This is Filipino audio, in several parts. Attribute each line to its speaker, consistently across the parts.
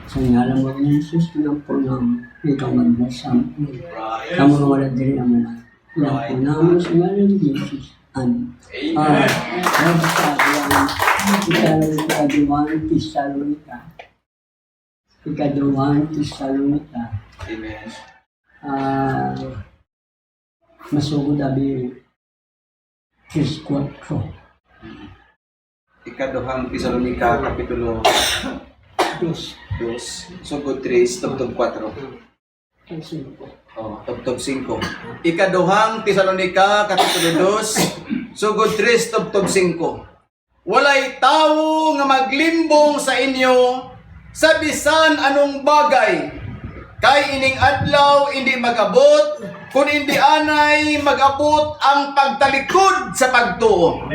Speaker 1: Sa ngalan mo ni Jesus, pinampo namin. Ikaw magdasam. Kamu wala diri ang mga. Pinampo namin sa ngalan ni Jesus. Amen. Ikaduhang Tesalonica. Ikaduhang Tesalonica.
Speaker 2: Amen.
Speaker 1: Masugod abi 3:4.
Speaker 2: Ikaduhang Tesalonica, Kapitulo 2, sugod 3, tubtub 4. Oh, tubtub 5. Ikaduhang Tesalonica, Kapitulo 2, sugod 3, tubtub 5. Walay tawo nga maglimbong sa inyo sa bisan anong bagay. Kay ining adlaw hindi magabot, kung hindi anay magabot ang pagtalikod sa pagtuo.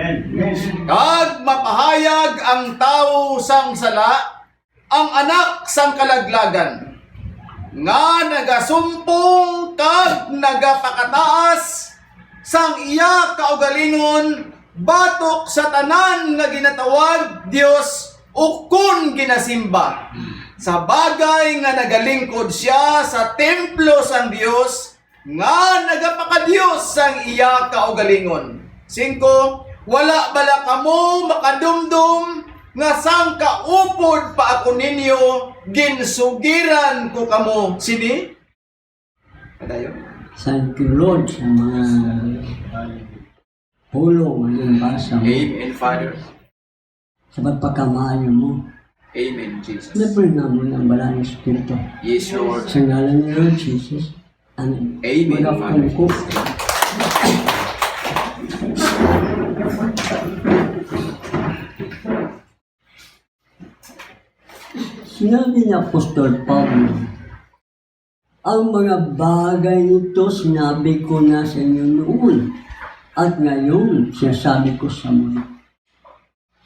Speaker 2: Kag mapahayag ang tawo sang sala, ang anak sang kalaglagan, nga nagasumpong kag nagapakataas sang iya kaugalingon batok sa tanan nga ginatawag Dios o kun ginasimba. Sa bagay nga nagalingkod siya sa templo sang Dios nga nagapakadiyos sang iya kaugalingon. 5. Wala bala kamo makadumdum nga sang kaupod pa ako ninyo ginsugiran ko kamo. Sini? Padayon.
Speaker 1: Thank you, Lord, sa mga pulong ng basa mo.
Speaker 2: Amen, Father.
Speaker 1: Sa pagpakamaayo mo.
Speaker 2: Amen, Jesus.
Speaker 1: Napul na mo ng Banal na Espiritu.
Speaker 2: Yes, Lord.
Speaker 1: Sa ngalan ni Lord Jesus. Amen.
Speaker 2: Amen, Father.
Speaker 1: Ko. Sinabi ni Apostol Pablo, ang mga bagay nito sinabi ko na sa inyo noon at ngayon sinasabi ko sa mga.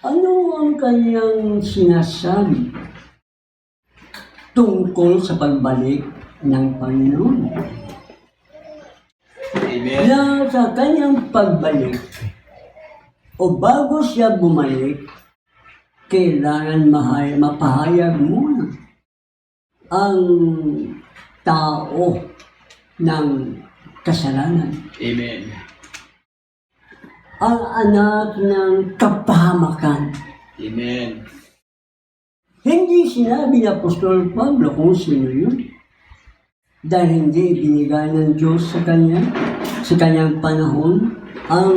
Speaker 1: Ano ang kanyang sinasabi tungkol sa pagbalik ng Panginoon?
Speaker 2: Amen.
Speaker 1: Na sa kanyang pagbalik o bago siya bumalik, kailangan mapahayag muna ang tao ng kasalanan.
Speaker 2: Amen.
Speaker 1: Ang anak ng kapahamakan.
Speaker 2: Amen.
Speaker 1: Hindi sinabi ni Apostol Pablo kung sino yun. Dahil hindi binigay ng Diyos sa kanyang panahon, ang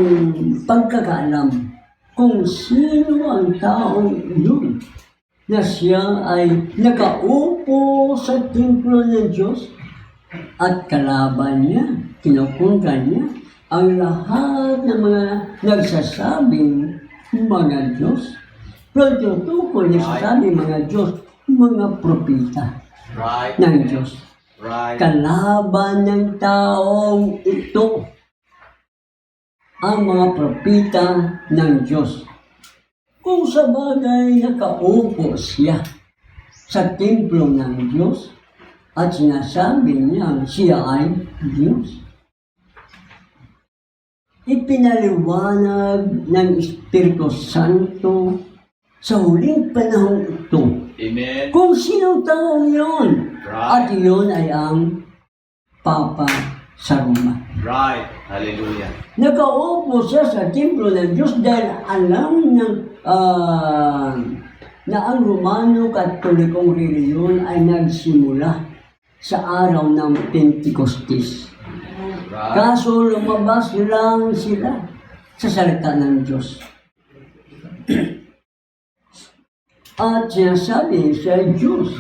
Speaker 1: pagkakaalam kung sino ang taong yun. Na siya ay nakaupo sa templo ng Diyos at kalaban niya, kinukuntan niya ang lahat ng mga nagsasabing mga Diyos. Pero tutukoy nagsasabing mga Diyos, mga propeta ng Diyos. Kalaban ng taong ito ang mga propeta ng Diyos. Kung sa bagay nakaupo siya sa templo ng Diyos at sinasabi niya siya ay Diyos, ipinaliwanag ng Espiritu Santo sa huling panahon ito.
Speaker 2: Amen.
Speaker 1: Kung sinong taong yun, at yun ay ang Papa sa Roma.
Speaker 2: Right. Hallelujah.
Speaker 1: Nakaupo siya sa templo ng Diyos dahil alam na ang Romano Katolikong reliyon ay nagsimula sa araw ng Pentecostes. Kaso lumabas lang sila sa salita ng Diyos. At sinasabi siya ay Diyos.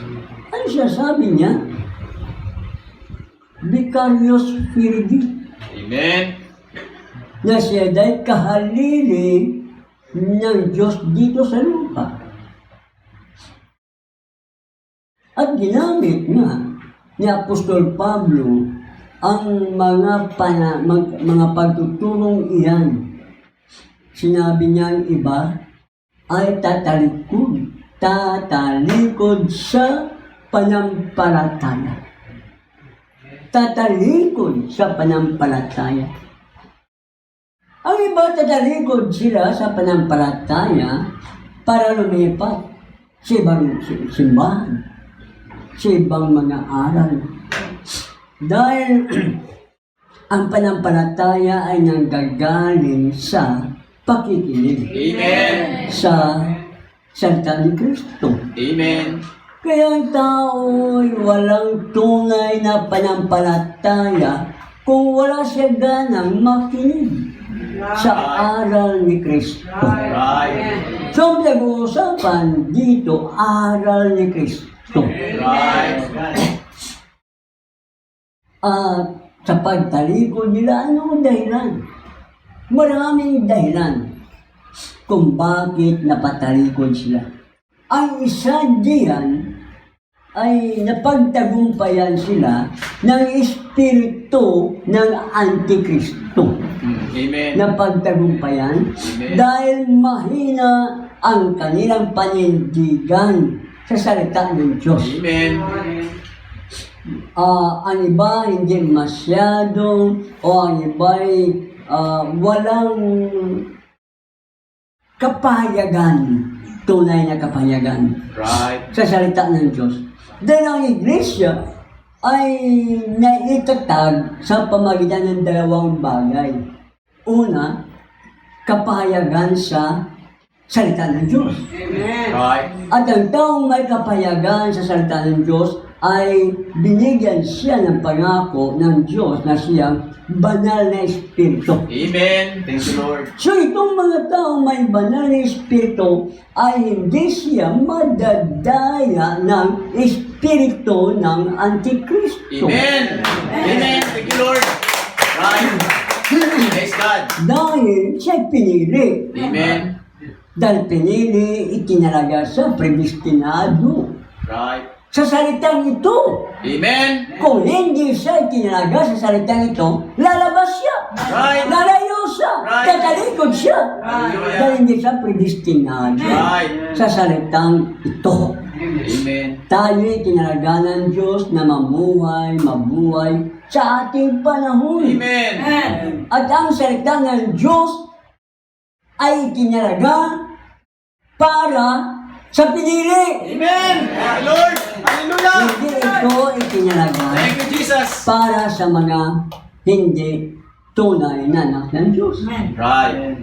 Speaker 1: Ano sinasabi niya? Vicarious Filii.
Speaker 2: Amen.
Speaker 1: Na siya dahil kahalili ng Diyos dito sa lupa. At ginamit nga ni Apostol Pablo ang mga pagtutulong iyan. Sinabi niya ang iba ay tatalikod sa panampalataya. Tatalikod sa panampalataya. Ang iba tatalikod sila sa panampalataya para lumipat sa ibang simbahan. sa ibang mga aral. Dahil ang panampalataya ay nanggagaling sa pakikinig
Speaker 2: Amen.
Speaker 1: sa salita ni Kristo.
Speaker 2: Amen.
Speaker 1: Kaya ang tao'y walang tunay na panampalataya kung wala siya ganang makinig sa aral ni Kristo.
Speaker 2: Right.
Speaker 1: So, ang pinag-uusapan dito, aral ni Kristo.
Speaker 2: Right.
Speaker 1: At sa pagtalikod nila, anong dahilan? Maraming dahilan kung bakit napatalikod sila. Ang isa diyan ay napagtagumpayan sila ng espiritu ng Antikristo.
Speaker 2: Amen.
Speaker 1: Napagtagumpayan
Speaker 2: Amen.
Speaker 1: dahil mahina ang kanilang panindigan sa salita ng Diyos.
Speaker 2: Amen.
Speaker 1: Ang iba hindi masyado o ang iba ay walang kapahayagan, tunay na kapahayagan
Speaker 2: Right.
Speaker 1: sa salita ng Diyos. Dahil ang iglesia ay naitatag sa pamagitan ng dalawang bagay. Una, kapahayagan sa salita ng Diyos.
Speaker 2: Right.
Speaker 1: At ang taong may kapahayagan sa salita ng Diyos ay binigyan siya ng pangako ng Diyos na siyang banal na espiritu.
Speaker 2: Amen. Thank you, Lord.
Speaker 1: So itong mga taong may banal na espiritu ay hindi siya madadaya ng espiritu ng Antikristo.
Speaker 2: Amen. Amen. Thank you, Lord. Right. Praise God.
Speaker 1: Dahil siya pinili.
Speaker 2: Amen.
Speaker 1: Dahil pinili, itinalaga sa predestinado.
Speaker 2: Right.
Speaker 1: Sa salitang ito,
Speaker 2: Amen.
Speaker 1: kung hindi siya itinalaga sa salitang ito, lalabas siya.
Speaker 2: Right.
Speaker 1: Lalayo siya.
Speaker 2: Right.
Speaker 1: Tatalikod siya.
Speaker 2: Hallelujah.
Speaker 1: Dahil hindi siya predestinado
Speaker 2: Right.
Speaker 1: sa salitang ito.
Speaker 2: Amen.
Speaker 1: Tayo itinalaga ng Diyos na mabuhay sa ating panahon.
Speaker 2: Amen.
Speaker 1: At ang salita ng Diyos ay itinalaga para sa pinili.
Speaker 2: Amen. Thank you, Lord. Hallelujah.
Speaker 1: Hindi ito itinalaga
Speaker 2: Thank you, Jesus.
Speaker 1: para sa mga hindi tunay na anak ng Diyos.
Speaker 2: Right.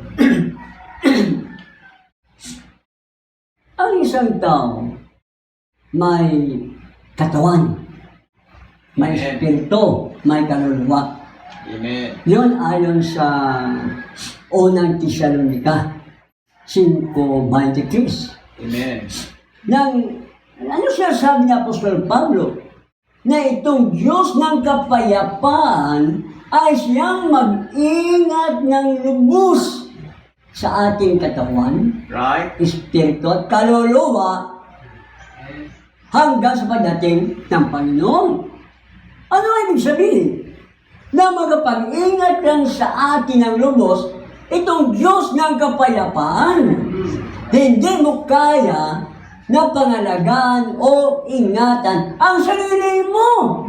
Speaker 1: Ang isang tao may katawan, may
Speaker 2: Amen.
Speaker 1: espiritu, may kaluluwa.
Speaker 2: Amen.
Speaker 1: Yun ayon sa unang Tesalonica 5:23.
Speaker 2: Amen.
Speaker 1: Ano siya sabi ni Apostol Pablo? Na itong Diyos ng kapayapaan ay siyang mag-ingat ng lubos sa ating katawan,
Speaker 2: Right.
Speaker 1: espiritu at kaluluwa hanggang sa pagdating ng Panginoon. Ano ibig sabihin? Na magpag-ingat lang sa atin ng lubos itong Diyos ng kapayapaan. Hindi mo kaya na pangalagaan o ingatan ang sarili mo.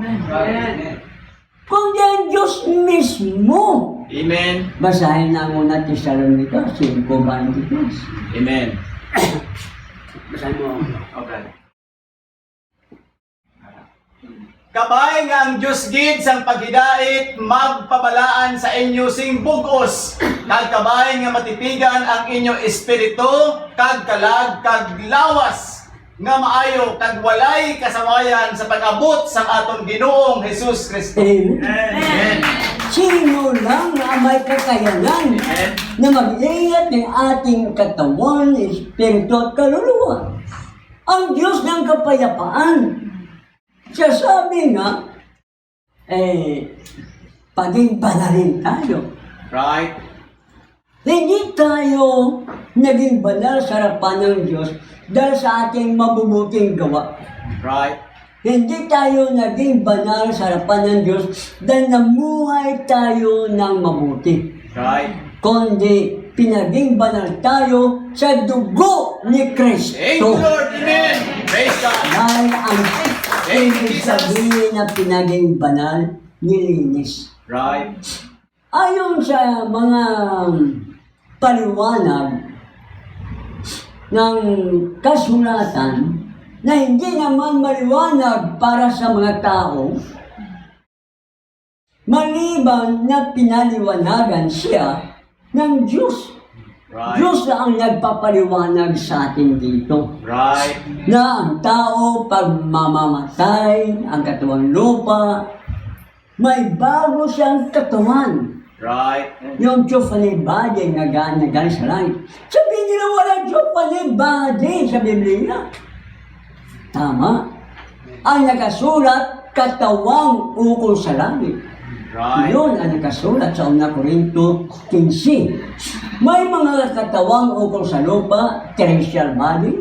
Speaker 1: Kundi ang Diyos mismo.
Speaker 2: Amen.
Speaker 1: Basahin na muna Tesalonica 5:23.
Speaker 2: Amen.
Speaker 1: Basahin mo.
Speaker 2: Okay. Kabay nga ang Diyos gid sang paghidait magpabalaan sa inyo sing bugos. Kag kabay nga matipigan ang inyo espiritu kag kalag kag lawas nga maayo kag walay kasamayan sa pag-abot sang aton Ginoong Hesus Kristo.
Speaker 1: Amen.
Speaker 2: Amen.
Speaker 1: Sino lang na may kakayanan
Speaker 2: Amen.
Speaker 1: na mag-ingat ng ating katawan, espiritu at kaluluwa? Ang Diyos ng kapayapaan. Siya sabi nga, paging banalin tayo.
Speaker 2: Right.
Speaker 1: Hindi tayo naging banal sa harapan ng Diyos dahil sa ating mabubuting gawa.
Speaker 2: Right.
Speaker 1: Hindi tayo naging banal sa harapan ng Diyos dahil namuhay tayo ng mabuti.
Speaker 2: Right.
Speaker 1: Kundi pinaging banal tayo sa dugo ni
Speaker 2: Thank you,
Speaker 1: Kristo.
Speaker 2: Lord. Amen. Praise God.
Speaker 1: Dahil ang
Speaker 2: Thank you,
Speaker 1: ibig
Speaker 2: Jesus.
Speaker 1: sabihin na pinaging banal, nilinis.
Speaker 2: Right.
Speaker 1: Ayon sa mga paliwanag ng kasulatan, na hindi naman maliwanag para sa mga tao, maliban na pinaliwanagan siya ng Diyos.
Speaker 2: Right.
Speaker 1: Diyos na ang nagpapaliwanag sa atin dito.
Speaker 2: Right.
Speaker 1: Na ang tao pag mamamatay, ang katawang lupa, may bago siyang katawan.
Speaker 2: Right.
Speaker 1: Yung Theophany body na galing sa langit. Sabihin nila walang Theophany body sa Biblia. Tama. Ang nakasulat, katawang ukol sa langit.
Speaker 2: Right.
Speaker 1: Yun ang nakasulat sa 1 Corinto 15. May mga katawang ukol sa lupa, terrestrial body.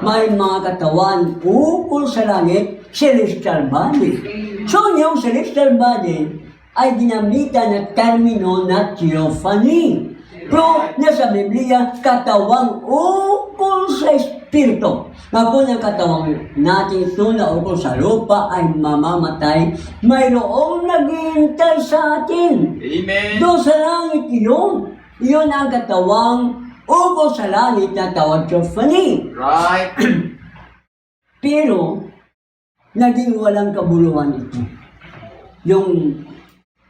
Speaker 1: May mga katawan ukol sa langit, celestial body. So yung celestial body ay ginamitan ng termino na theophany. Pero nasa Biblia, katawang ukol sa Espiritu. Nga po ng katawang natin ito na ukol sa lupa ay mamamatay, mayroong naghihintay sa atin.
Speaker 2: Amen.
Speaker 1: Doon sa langit yun. Yun ang katawang ukol sa langit na tawag theophany.
Speaker 2: Right.
Speaker 1: Pero, naging walang kabuluhan ito. Yung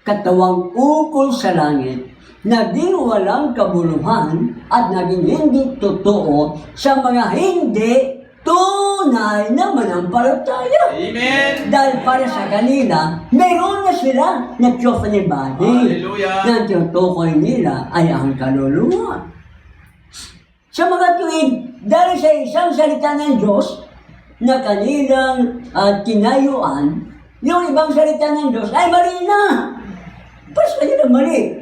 Speaker 1: katawang ukol sa langit, naging walang kabuluhan at naging hindi totoo sa mga hindi tunay na manampalataya.
Speaker 2: Amen.
Speaker 1: Dahil para sa kanila, meron na sila na theophany body.
Speaker 2: Hallelujah.
Speaker 1: Na tinutukoy nila ay ang kaluluwa. Sa mga tuwid, dahil sa isang salita ng Diyos na kanilang tinayuan, yung ibang salita ng Diyos ay mali na. Para sa kanila mali.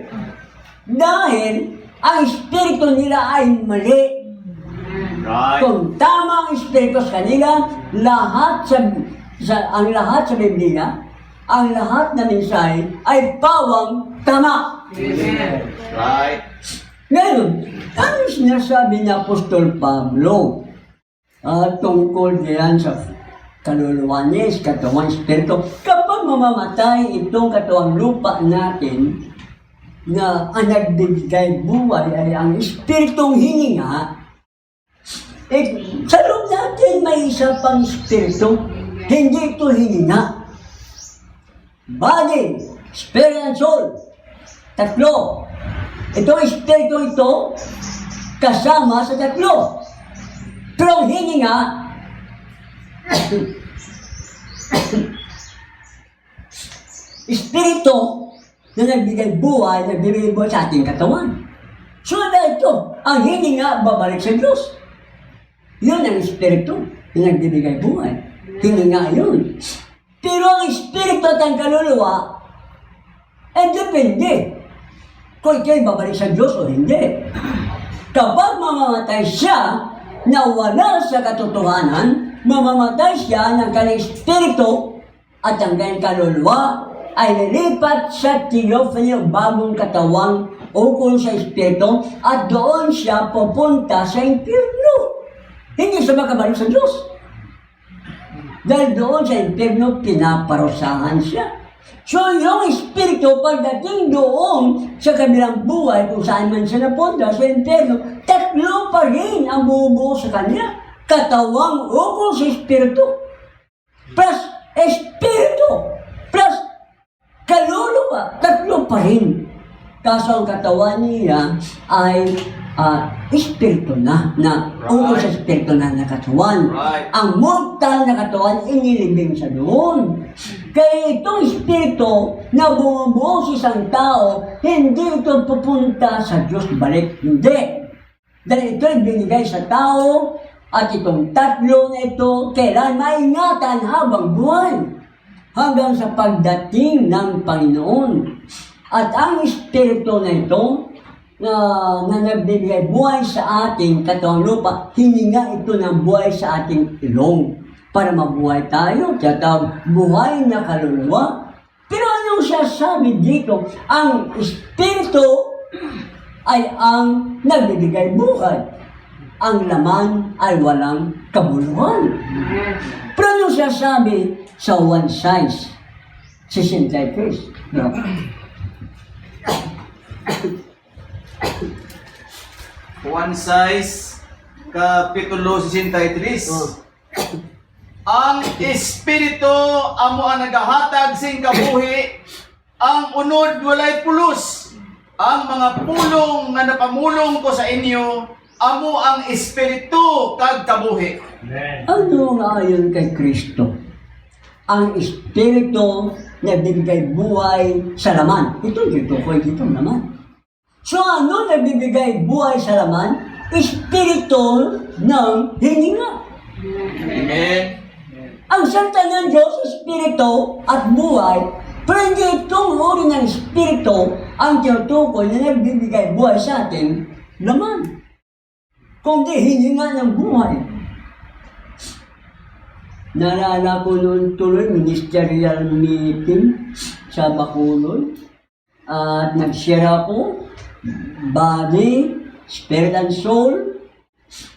Speaker 1: Dahil ang espiritu nila ay mali.
Speaker 2: Right.
Speaker 1: Kung tama ang espiritu sa kanila, ang lahat sa Biblia, ang lahat na mensahe ay pawang tama.
Speaker 2: Right.
Speaker 1: Ngayon, ano sinasabi ni Apostol Pablo tungkol diyan sa kaluluwa niya, katawang espiritu? Kapag mamamatay itong katawang lupa natin, na ang nagbibigay buhay ay ang espiritong hininga, sa loob natin may isa pang espiritu, hindi ito hininga. Body, spirit and soul, tatlo. Itong espiritu ito, kasama sa tatlo. Pero ang hininga, espiritu na nagbigay buhay sa ating katawan. So na ito, ang hininga babalik sa Diyos. Yun ang espiritu na nagbibigay buhay. Hininga yun. Pero ang espiritu at ang kaluluwa, depende kung ito'y babalik sa Diyos o hindi. Kapag mamamatay siya na wala sa katotohanan, mamamatay siya ng kanyang espiritu at ang kanyang kaluluwa ay lilipat sa theophany o bagong katawang ukol sa espiritu at doon siya pupunta sa impyerno. Hindi siya makabalik sa Diyos. Dahil doon sa impyerno, pinaparusahan siya. So yung espiritu, pagdating doon sa kabilang buhay, kung saan man siya napunta sa impyerno, tatlo pa rin ang bumubuo sa kanya. Katawang ukol sa espiritu, plus espiritu, plus kaluluwa, tatlo pa rin. Kaso ang katawan niya ay espiritu na ukol sa espiritu na katawan.
Speaker 2: Right.
Speaker 1: Ang mortal na katawan, inilibing sa doon. Kaya itong espiritu na bumubuo sa isang tao, hindi ito pupunta sa Diyos balik. Hindi. Dahil ito ay binigay sa tao at itong tatlo na ito, kailan maingatan habang buhay hanggang sa pagdating ng Panginoon. At ang espiritu na ito na nagbibigay buhay sa ating katawang lupa, hininga ito ng buhay sa ating ilong para mabuhay tayo, katawag buhay na kaluluwa. Pero anong sasabi dito? Ang espiritu ay ang nagbibigay buhay. Ang laman ay walang kabuluhan. Pero anong sasabi sa one size? 63. No?
Speaker 2: One size, Kapitulo 63. Ang Espiritu amo ang nagahatag sing kabuhi, ang unod walay pulos. Ang mga pulong nga napamulong ko sa inyo, amo ang Espiritu kag kabuhi.
Speaker 1: Ano nga ayon kay Kristo? Ang Espiritu nagbibigay buhay sa laman. Ito dito naman. So ano nagbibigay buhay sa laman? Espiritu ng hininga.
Speaker 2: Amen.
Speaker 1: Ang salita ng Diyos, Espiritu at buhay, pero hindi itong uri ng Espiritu ang tinutukoy na nagbibigay buhay sa ating laman. Kundi hininga ng buhay. Naalala ko noon tuloy, ministerial meeting sa Bacolod. At nag-share ako, body, spirit and soul.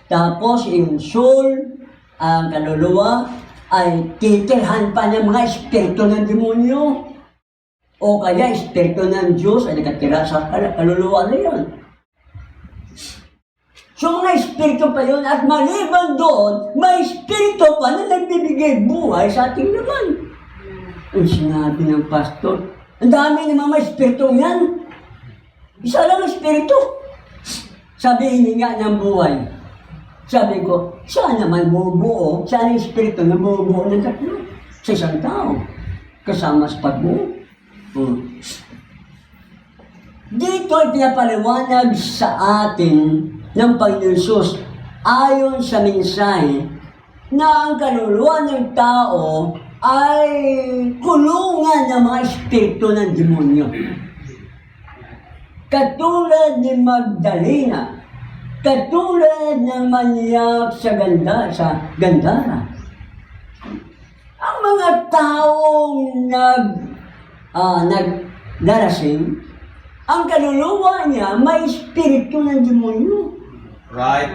Speaker 1: Tapos yung soul, ang kaluluwa, ay titirhan pa ng mga espiritu ng demonyo. O kaya espiritu ng Diyos ay nakatira sa kaluluwa na yun. So mga espiritu pa yun at maliban doon, may espiritu pa na nagbibigay buhay sa ating laman. Ang sinabi ng pastor, ang dami ng mga espiritu yan. Isa lang espiritu. Sabi, hininga ng buhay. Sabi ko, saan naman bubuo? Saan ang espiritu na bubuo ng tatlo? Sa isang tao. Kasama sa pagbuo. Dito ay pinapaliwanag sa atin ng Panginoon Jesus ayon sa mensahe na ang kaluluwa ng tao ay kulungan ng mga espiritu ng demonyo. Katulad ni Magdalena, katulad ng manyak sa Gandara. Ang mga taong nagdarasing, ang kaluluwa niya may espiritu ng demonyo.
Speaker 2: Right.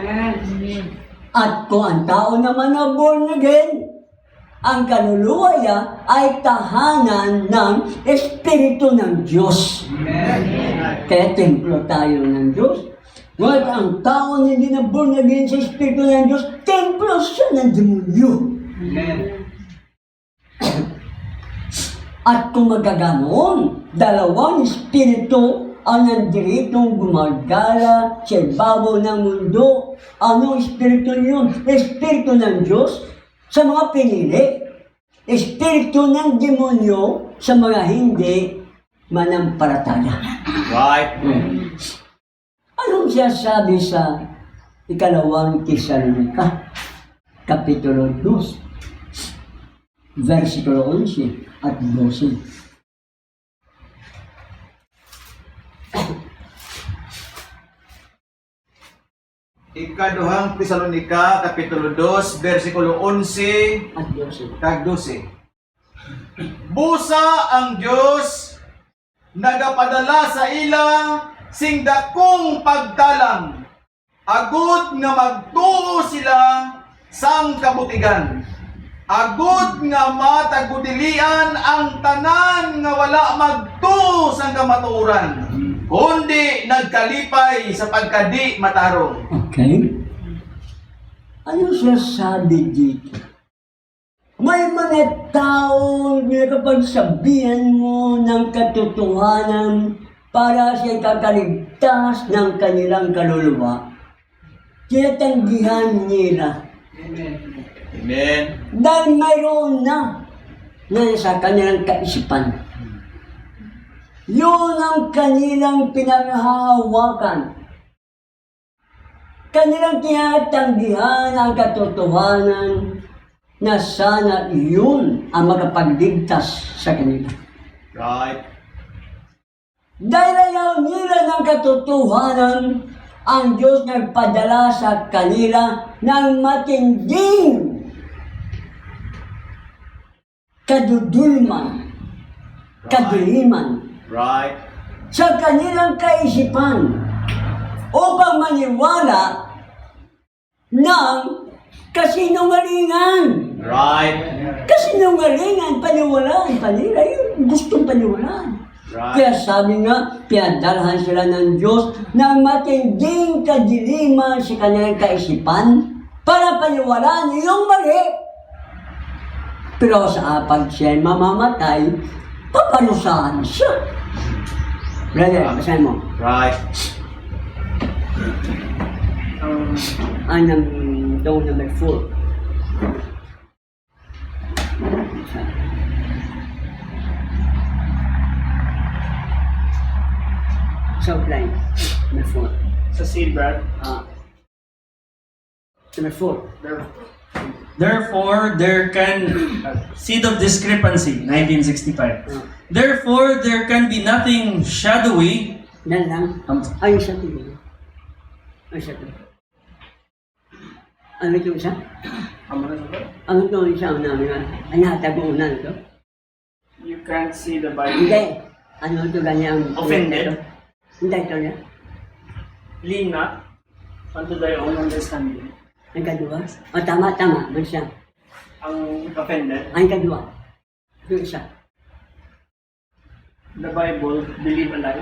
Speaker 1: At kung ang tao naman na born again, ang kaluluwa niya ay tahanan ng espiritu ng Diyos. Kaya templo tayo ng Diyos. Ngunit ang tao na hindi na born again sa espiritu ng Diyos, templo siya ng demonyo. At kung magaganon, dalawang espiritu ang nandiritong gumagala sa ibabaw ng mundo. Anong espiritu yun? Espiritu ng Diyos sa mga pinili. Espiritu ng demonyo sa mga hindi manampalataya.
Speaker 2: Right.
Speaker 1: Anong sinasabi sa ikalawang Tesalonica, Kapitulo 2, versikulo 11 at 12.
Speaker 2: Ikaduhang Tesalonica, Kapitulo 2, versikulo 11
Speaker 1: At 12.
Speaker 2: kag 12. Busa ang Diyos nagapadala sa ila sing dakong pagtalang, agud nga magtuo sila sang kabutigan, agud nga matagudilian ang tanan nga wala magtuo sang kamatuoran, kundi nagkalipay sa pagkadi matarong.
Speaker 1: Okay? Ano sasabi dito? May mga taong kapag sabihan mo ng katotohanan para sa ikakaligtas ng kanilang kaluluwa, tinatanggihan nila.
Speaker 2: Amen.
Speaker 1: Dahil mayroon na sa kanilang kaisipan. Yun ang kanilang pinanghahawakan. Kanilang tinatanggihan ang katotohanan na sana iyon ang makapagligtas sa kanila.
Speaker 2: Right.
Speaker 1: Dahil ayaw nila ng katotohanan, ang Diyos nagpadala sa kanila ng matinding kadudulman, kadiliman
Speaker 2: Right.
Speaker 1: sa kanilang kaisipan upang maniwala ng kasinungalingan.
Speaker 2: Right.
Speaker 1: Kasinungalingan, paniwalaan pa nila. Yung gustong paniwalaan.
Speaker 2: Right.
Speaker 1: Kaya sabi nga, pinadalhan sila ng Diyos ng matinding kadiliman sa kanilang kaisipan para paniwalaan yung mali Pero pag siya mamamatay, paparusahan siya. Brother, basahin mo.
Speaker 2: Right.
Speaker 1: Daw number 4. Subline. Number 4.
Speaker 3: Sa seed, Brad.
Speaker 1: Number 4.
Speaker 3: Therefore, there can seed of discrepancy, 1965. Therefore, there can be nothing shadowy.
Speaker 1: Yan lang. Ay, isa ito. Ay, isa ito. Ano ito isa? Ano ito isa namin? Ay, natagunan ito?
Speaker 3: You can't see the Bible.
Speaker 1: Hindi. Ano ito ganyang...
Speaker 3: Offended?
Speaker 1: Hindi ito niya.
Speaker 3: Lean not unto thy own understanding.
Speaker 1: Ang kadua. O, tama. Man siya.
Speaker 3: Ang offended,
Speaker 1: Ang kadua. Ito isa.
Speaker 3: the Bible, believe alive.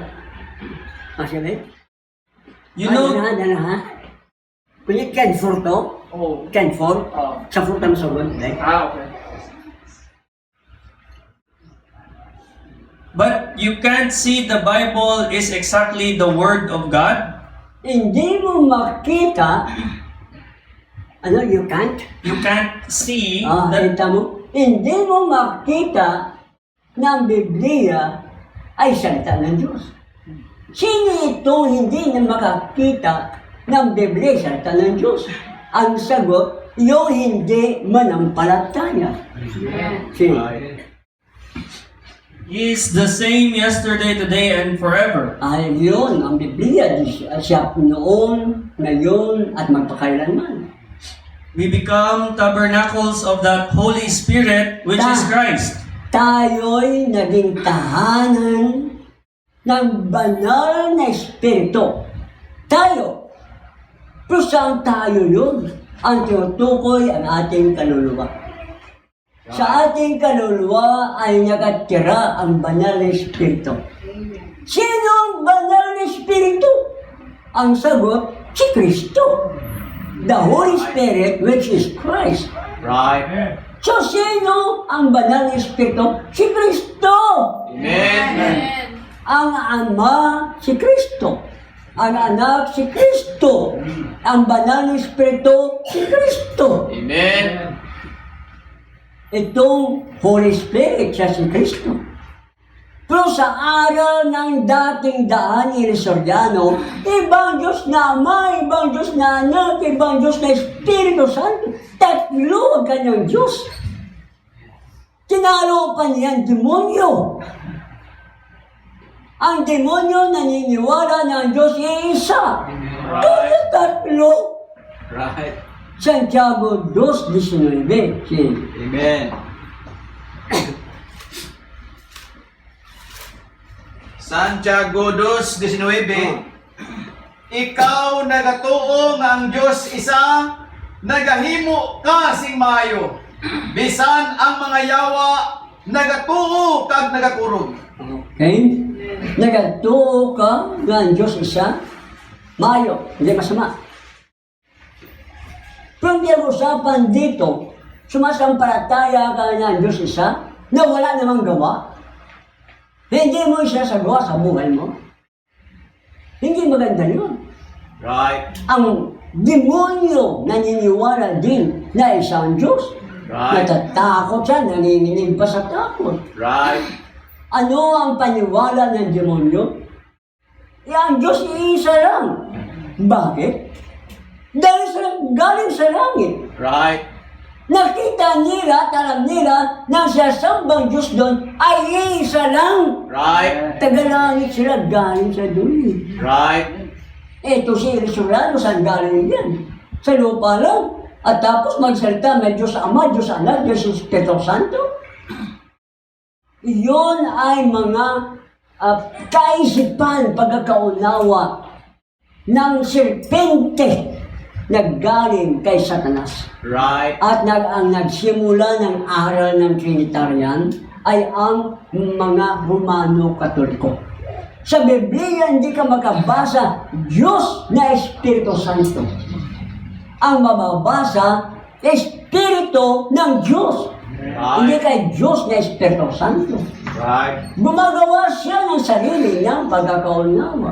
Speaker 1: Sabi?
Speaker 3: You know,
Speaker 1: Dala ha? Kunya Ken for to?
Speaker 3: oh,
Speaker 1: Ken for? Sa for tama sa word.
Speaker 3: okay. But you can't see the Bible is exactly the Word of God.
Speaker 1: Hindi mo makita. Ano, you can't?
Speaker 3: You can't see that
Speaker 1: Kita mo? Hindi mo makita na ang Biblia ay salita ng Diyos. Sino itong hindi na makakita ng Biblia ay salita ng Diyos? Ang sagot, yung hindi manampalataya. Sino?
Speaker 3: He is the same yesterday, today, and forever.
Speaker 1: Ay, yun, ang Biblia, siya noon, ngayon, at magpakailanman.
Speaker 3: We become tabernacles of that Holy Spirit, which is Christ.
Speaker 1: Tayo'y naging tahanan ng banal na Espiritu. Tayo. Pero saan tayo yun? Ang tinutukoy ang ating kaluluwa. Sa ating kaluluwa ay nakatira ang banal na Espiritu. Sino ang banal na Espiritu? Ang sagot, si Kristo. The Holy Spirit, which is Christ.
Speaker 2: Right.
Speaker 1: So, sino ang banal na Espiritu? Si Kristo!
Speaker 2: Amen.
Speaker 1: Ang Ama, si Kristo. Ang Anak, si Kristo. Ang banal na Espiritu, si Kristo.
Speaker 2: Amen.
Speaker 1: Itong Holy Spirit, siya si Kristo. Pero sa aral ng dating daan Ilisoriano, ibang Diyos na Ama, ibang Diyos na Anak, ibang Diyos na Espiritu Santo. Tatlo ang kanyang Diyos. Tinalo pa niya ang demonyo. Ang demonyo naniniwala na ang Diyos ay isa. Kaya tatlo.
Speaker 2: Right.
Speaker 1: Santiago 2:19.
Speaker 2: Amen. Santiago 2:19. Ikaw nagatuo nga ang Diyos isa, nagahimo ka sing maayo. Bisan ang mga yawa nagatuo kag nagakurog.
Speaker 1: Okay? Nagatuo ka nga ang Diyos isa, mayo, hindi masama. Pero hindi ang usapan dito, sumasampalataya ka na ang Diyos isa, na wala namang gawa. Hindi mo siya sagawa sa buhay mo. Hindi maganda yun.
Speaker 2: Right.
Speaker 1: Ang demonyo naniniwala din na isang Diyos.
Speaker 2: Right.
Speaker 1: Natatakot siya, nanginginig pa sa takot.
Speaker 2: Right.
Speaker 1: Ano ang paniwala ng demonyo? Ang Diyos iisa lang. Bakit? Dahil galing sa langit.
Speaker 2: Right.
Speaker 1: Nakita nila at alam nila na siya sambang Diyos doon ay iisa lang.
Speaker 2: Right.
Speaker 1: Tagalangit sila galing sa dulo.
Speaker 2: Right.
Speaker 1: Ito si Ilisoriano, saan galing yan? Sa lupa lang. At tapos magsalita, may Diyos Ama, Diyos Anak, Diyos Espiritu Santo. Iyon ay mga kaisipan, pagkakaunawa ng serpente na galing kay Satanas.
Speaker 2: Right.
Speaker 1: At ang nagsimula ng aral ng Trinitarian ay ang mga Romano Katoliko. Sa Biblia, hindi ka makabasa Diyos na Espiritu Santo. Ang mababasa, Espiritu ng Diyos. Hindi kay Diyos na Espiritu Santo.
Speaker 2: Right.
Speaker 1: Gumagawa siya ng sarili niyang pagkakaunawa.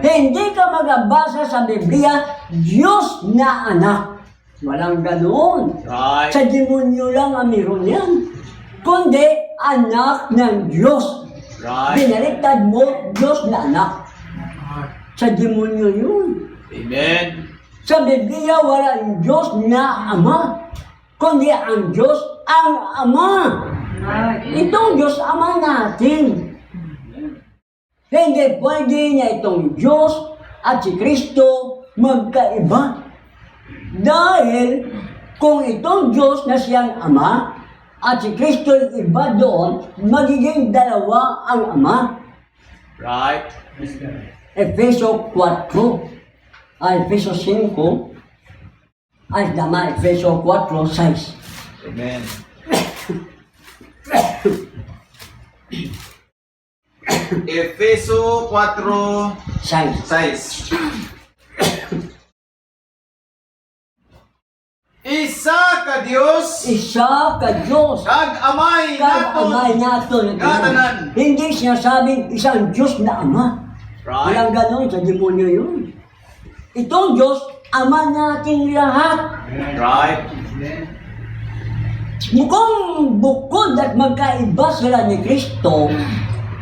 Speaker 1: Hindi ka magabasa sa Biblia, Diyos na anak. Walang ganoon.
Speaker 2: Right.
Speaker 1: Sa demonyo lang ang meron yan. Kundi, anak ng Diyos.
Speaker 2: Right.
Speaker 1: Binaliktad mo, Diyos na anak. Sa demonyo yun.
Speaker 2: Amen.
Speaker 1: Sa Biblia, wala ang Diyos na Ama. Kundi ang Diyos ang Ama. Itong Diyos Ama natin. Hindi pwede na itong Diyos at si Kristo magkaiba. Dahil kung itong Diyos na siyang Ama at si Kristo yung iba doon, magiging dalawa ang Ama.
Speaker 2: Right.
Speaker 1: Efeso 4, Efeso 5, Efeso 4:6.
Speaker 2: Amen. Efeso 4:6. Isa ka Dios,
Speaker 1: Isa ka Diyos.
Speaker 2: kag amay naton.
Speaker 1: Amay nato na
Speaker 2: Katanan.
Speaker 1: Hindi sinasabing isang Diyos na Ama.
Speaker 2: Right.
Speaker 1: Walang ganon sa demonyo yun. Itong Diyos, Ama natin lahat.
Speaker 2: Right.
Speaker 1: Mukhang bukod at magkaiba sila ni Kristo,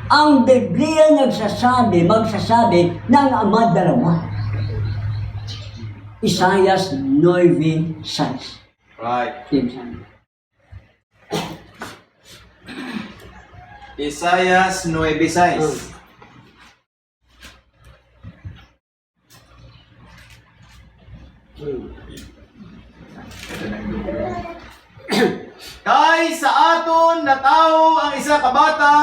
Speaker 1: ang Biblia magsasabi ng Ama dalawa. Isaias 9:6.
Speaker 2: Right.
Speaker 1: Tingnan.
Speaker 2: Isaias 9:6. Kay sa aton natawo ang isa ka bata,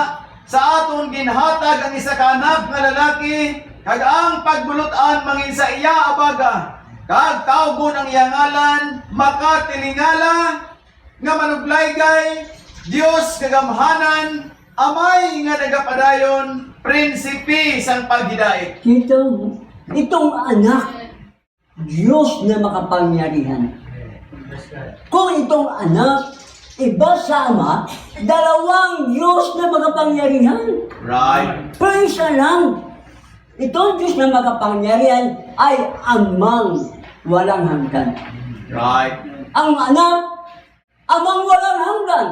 Speaker 2: sa aton ginhatag ang isa ka anak nga lalaki, kag ang pagbulutan mangin sa iya abaga, kag tawgon ang iyang ngalan, makatilingala, nga manuglaygay, Dios kagamhanan, amay nga nagapadayon, prinsipi sang paghidait.
Speaker 1: Kita mo, itong anak, Diyos na makapangyarihan. Kung itong anak, iba sa Ama, dalawang Diyos na makapangyarihan.
Speaker 2: Right.
Speaker 1: Pero isa lang. Itong Diyos na makapangyarihan ay amang walang hanggan.
Speaker 2: Right.
Speaker 1: Ang anak, amang walang hanggan.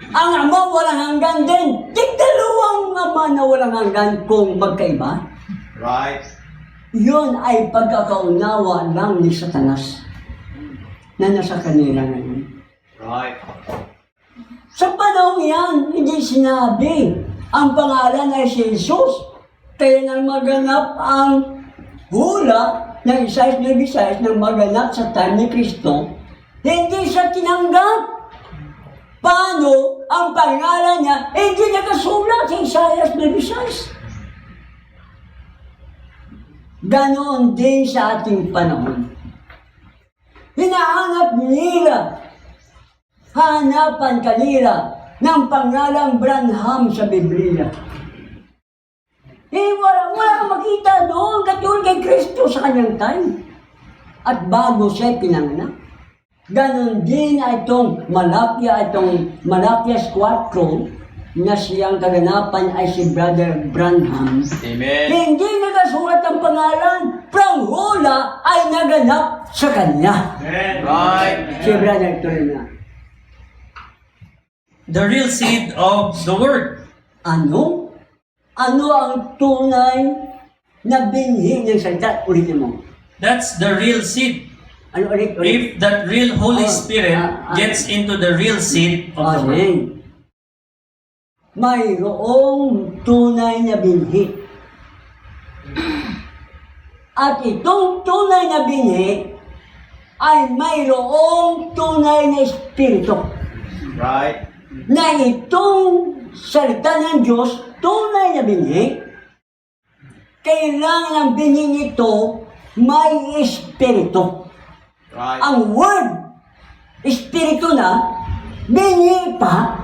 Speaker 1: Ang amang walang hanggan din. Dalawang ama na walang hanggan kung magkaiba.
Speaker 2: Right.
Speaker 1: Yun ay pagkakaunawa lang ni Satanas na nasa kanila ngayon.
Speaker 2: Right.
Speaker 1: Sa panahon yan, hindi sinabi ang pangalan ay si Jesus. Kaya nang maganap ang hula ng Isaias 9:6 nang maganap sa time ni Kristo, hindi siya tinanggap. Paano ang pangalan niya hindi nakasulat sa Isaias 9:6? Ganoon din sa ating panahon. Hinahanap nila, hanapan kanila ng pangalang Branham sa Biblia. Wala kang makita doon, katulad kay Kristo sa kanyang time. At bago siya pinanganak. Ganon din itong Malakias 4, na siyang kaganapan ay si Brother Branham.
Speaker 2: Amen.
Speaker 1: Hindi nagasulat ang pangalan, pero hula ay naganap sa kanya.
Speaker 2: Right.
Speaker 1: Si Brother Turner.
Speaker 3: The real seed of the word.
Speaker 1: Ano? Ano ang tunay na binhi ng salita? Ulitin mo.
Speaker 3: That's the real seed.
Speaker 1: Ano ulit?
Speaker 3: If that real Holy
Speaker 1: Oh,
Speaker 3: Spirit gets into the real seed of the word.
Speaker 1: Amen. Mayroong tunay na binhi. At itong tunay na binhi ay mayroong tunay na espiritu.
Speaker 2: Right.
Speaker 1: Na itong salita ng Diyos, tunay na binhi, kailangan ang binhi nito may espiritu.
Speaker 2: Right.
Speaker 1: Ang word, espiritu na, binhi pa,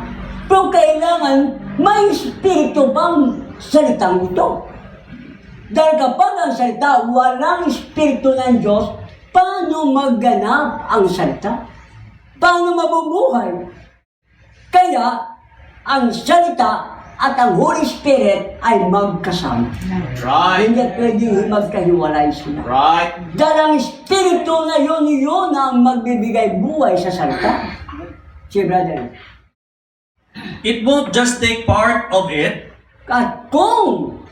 Speaker 1: pero kailangan may espiritu pang salitang ito. Dahil kapag ang salita walang espiritu ng Diyos, paano magganap ang salita? Paano mabubuhay? Kaya, ang salita at ang Holy Spirit ay magkasama.
Speaker 2: Right.
Speaker 1: Hindi pwedeng magkahiwalay sila.
Speaker 2: Right.
Speaker 1: Dahil ang Espiritu na yun ang magbibigay buhay sa salita. Si brother.
Speaker 3: It won't just take part of it.
Speaker 1: At kung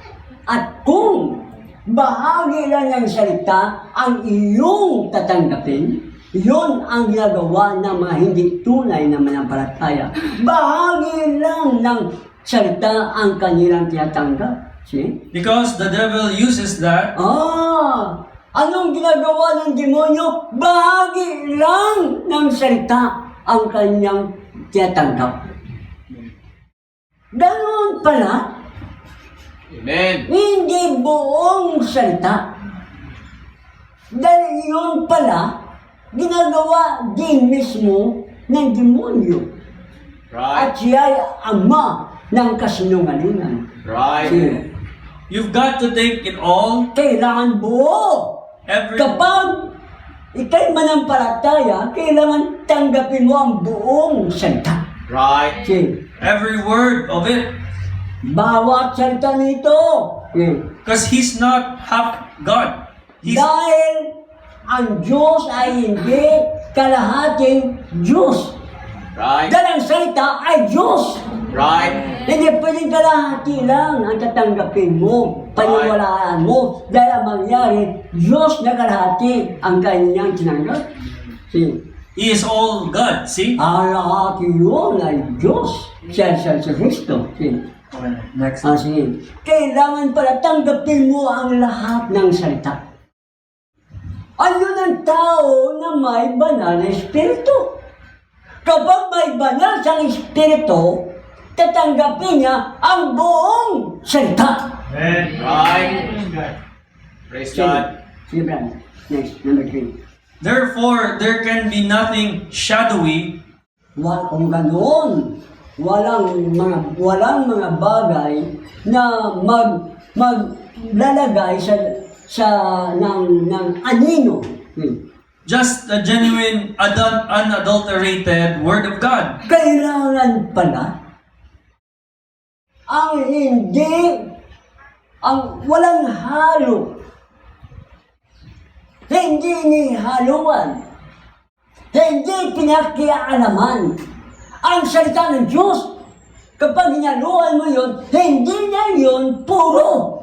Speaker 1: bahagi lang ng salita ang iyong tatanggapin, yun ang ginagawa ng mga hindi tunay na manampalataya. Bahagi lang ng salita ang kanilang tinatanggap. See?
Speaker 3: Because the devil uses that
Speaker 1: Anong ginagawa ng demonyo? Bahagi lang ng salita ang kanyang tinatanggap. Ganoon pala,
Speaker 2: Amen.
Speaker 1: hindi buong salita. Dahil yun pala, ginagawa din mismo ng demonyo.
Speaker 2: Right.
Speaker 1: At siya ay ama ng kasinungalingan.
Speaker 2: Right.
Speaker 1: See?
Speaker 3: you've got to take it all,
Speaker 1: Kailangan buo.
Speaker 3: every
Speaker 1: Kapag ikay manampalataya, kailangan tanggapin mo ang buong salita.
Speaker 2: Right.
Speaker 1: See?
Speaker 3: every word of it.
Speaker 1: Bawat salita nito. See?
Speaker 3: Because he's not half God. He's
Speaker 1: Dahil ang Diyos ay hindi kalahating Diyos.
Speaker 2: Right.
Speaker 1: Dahil ang salita ay Diyos.
Speaker 2: Right.
Speaker 1: Hindi pwedeng kalahati lang ang tatanggapin mo, paniwalaan mo. Dahil ang mangyari, Diyos na kalahati ang kanyang tinanggap. See?
Speaker 3: he is all God. See?
Speaker 1: Ang lahat yun ay Diyos. Siya si Kristo. See?
Speaker 3: Okay, next.
Speaker 1: Sige. Kailangan pala tanggapin mo ang lahat ng salita. Ano ng tao na may banal na espiritu? Kapag may banal siyang espiritu, tatanggapin niya ang buong salita.
Speaker 2: Right. Praise God.
Speaker 1: Sige, Brad. Next, number 3.
Speaker 3: Therefore, there can be nothing shadowy
Speaker 1: Kung ganoon, walang mga bagay na maglalagay ng anino.
Speaker 3: just a genuine, unadulterated Word of God.
Speaker 1: Kailangan pala ang walang halo. Hindi inihaluan. Hindi pinakialaman. Ang salita ng Diyos, kapag hinaluan mo yun, hindi na yun puro.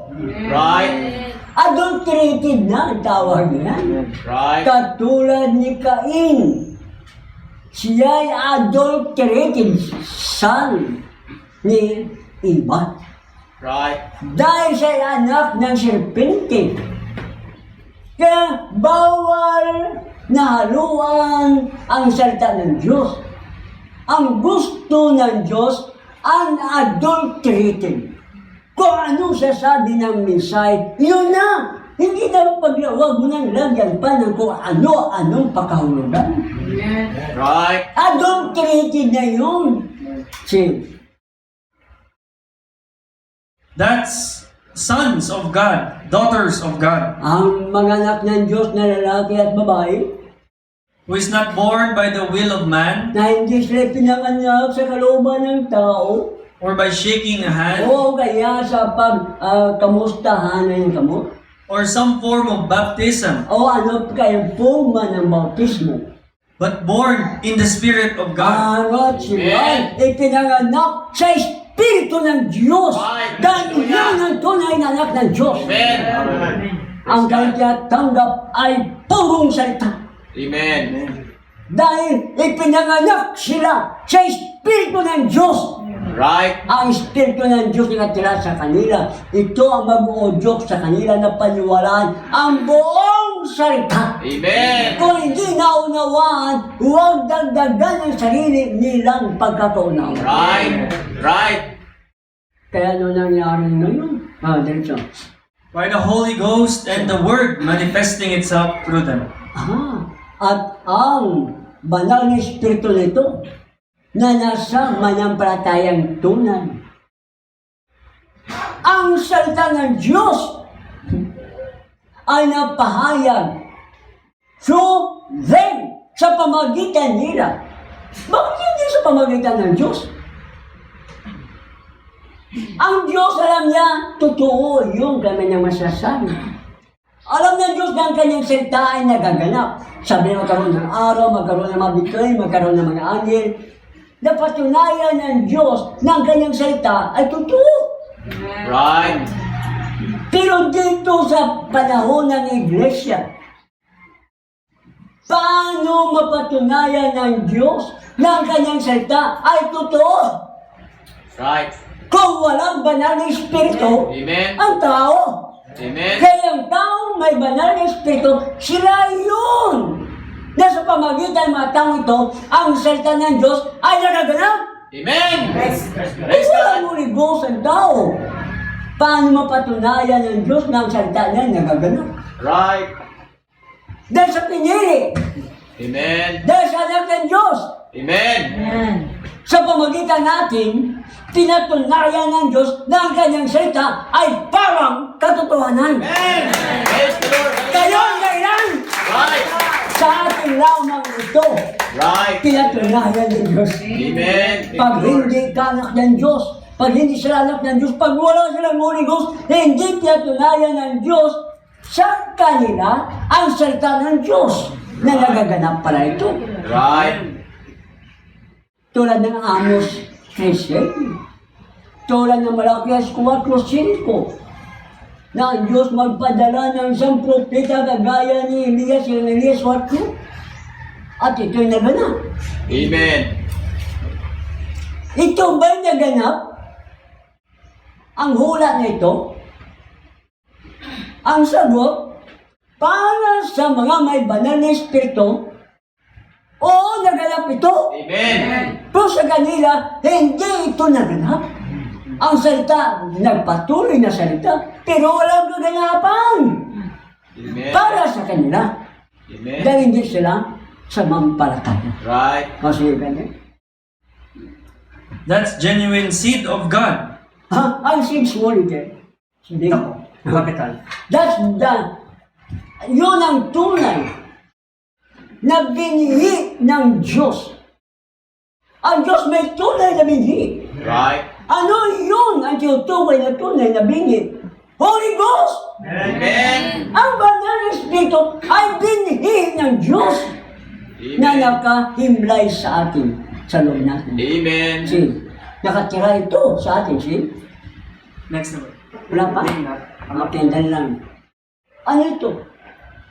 Speaker 2: Right.
Speaker 1: Adulterated na ang tawag niya.
Speaker 2: Right.
Speaker 1: Katulad ni Cain. Siya'y adulterated son ni Eva.
Speaker 2: Right.
Speaker 1: Dahil siya'y anak ng serpente. Kaya bawal na haluan ang salita ng Diyos. Ang gusto ng Diyos, unadulterated. Kung anong sasabi ng mensahe, yun na. Hindi na paglawag mo ng lagyan pa ng kung ano-anong pakahulugan.
Speaker 2: Right.
Speaker 1: Adulterated na yun. See,
Speaker 3: That's sons of God, daughters of God,
Speaker 1: ang mga anak ng Diyos na lalaki at babae,
Speaker 3: who is not born by the will of man
Speaker 1: na hindi sila pinanganak sa kalooban ng tao,
Speaker 3: or by shaking a hand
Speaker 1: o kaya sa pagkamustahan na yung kamot,
Speaker 3: or some form of baptism,
Speaker 1: o ano kayang forma ng bautismo.
Speaker 3: but born in the Spirit of God.
Speaker 1: At sila ipinanganak sa Espiritu ng Diyos.
Speaker 2: Right.
Speaker 1: Dahil yan ang tunay na anak ng Diyos.
Speaker 2: Amen.
Speaker 1: Ang kanyang tanggap ay purong salita.
Speaker 2: Amen.
Speaker 1: Dahil ipinanganak sila sa Espiritu ng Diyos.
Speaker 2: Right.
Speaker 1: Ang Espiritu ng Diyos na natira sa kanila. Ito ang mag-uudyok sa kanila na paniwalaan ang buong salita.
Speaker 2: Amen.
Speaker 1: Kung hindi naunawaan, huwag dagdagan ang sarili nilang pagkakaunawa.
Speaker 2: Right. Right.
Speaker 1: Kaya ano nangyari ngayon? Diretso.
Speaker 3: By the Holy Ghost and the Word manifesting itself through them.
Speaker 1: At ang banal na Espiritu nito na nasa manampalatayang tunay. Ang salita ng Diyos ay napahayag through them, sa pamagitan nila. Bakit hindi sa pamagitan ng Diyos? Ang Diyos, alam niya, totoo yung kanyang masasabi. Alam ng Diyos na ang kanyang salita ay nagaganap. Sabi niya, magkaroon ng araw, magkaroon ng mga bituin, magkaroon ng mga angel. Napatunayan ng Diyos na ang kanyang salita ay totoo.
Speaker 2: Right.
Speaker 1: Pero dito sa panahon ng Iglesia, paano mapatunayan ng Diyos na ang kanyang salita ay totoo?
Speaker 2: Right.
Speaker 1: Kung walang banal na Espiritu,
Speaker 2: Amen.
Speaker 1: ang tao.
Speaker 2: Amen.
Speaker 1: Kaya ang tao may banal na Espiritu, sila yun. Na sa pamagitan ng mga taong ito, ang salita ng Diyos ay nagaganap.
Speaker 2: Amen.
Speaker 1: Kung
Speaker 2: Praise
Speaker 1: walang
Speaker 2: God.
Speaker 1: Holy Ghost ang tao, paano mapatunayan ng Diyos na ang salita niya nagaganap?
Speaker 2: Right.
Speaker 1: Dahil sa pinili,
Speaker 2: Amen.
Speaker 1: dahil sa anak ng Diyos,
Speaker 2: Amen.
Speaker 1: sa pamagitan natin, pinatunayan ng Diyos na ang kanyang salita ay parang katotohanan.
Speaker 2: Amen. Praise the Lord.
Speaker 1: Kayo ang kailan
Speaker 2: Right.
Speaker 1: sa ating lamang ito,
Speaker 2: Right.
Speaker 1: pinatunayan ng Diyos.
Speaker 2: Amen.
Speaker 1: Pag hindi ka anak ng Diyos, pag hindi sila anak ng Diyos, pag wala silang Holy Ghost, hindi pinatunayan ng Diyos sa kanila ang salita ng Diyos na nagaganap pala ito.
Speaker 2: Right.
Speaker 1: Tulad ng Amos 13, tulad ng Malakias 4:5, na ang Diyos magpadala ng isang propeta kagaya ni Elias, yung Elias 4, at ito'y naganap.
Speaker 2: Amen.
Speaker 1: Ito ba'y naganap? Ang hula na ito? Ang sagot, para sa mga may banal na espiritu, oo, naganap ito.
Speaker 2: Amen.
Speaker 1: Pero sa kanila, hindi ito naganap. Ang salita, nagpatuloy na salita, pero walang kaganapan
Speaker 2: Amen.
Speaker 1: para sa kanila.
Speaker 2: Amen.
Speaker 1: Dahil hindi sila sa mampalataya.
Speaker 2: Right.
Speaker 1: Kasi ganyan.
Speaker 3: That's genuine seed of God.
Speaker 1: Ha? Ang sexuality. Hindi ko.
Speaker 3: Capital.
Speaker 1: That's the, yun ang tunay na binhi ng Diyos. Ang Diyos may tunay na binhi.
Speaker 2: Right.
Speaker 1: Ano yun ang tinutukoy na tunay na binhi? Holy Ghost!
Speaker 2: Amen.
Speaker 1: Ang banal na Espiritu ay binhi ng Diyos na
Speaker 2: Amen.
Speaker 1: nakahimlay sa atin, sa loob natin.
Speaker 2: Amen.
Speaker 1: See, nakatira ito sa atin, see?
Speaker 3: Next number.
Speaker 1: Wala pa? Makindan lang. Ano ito?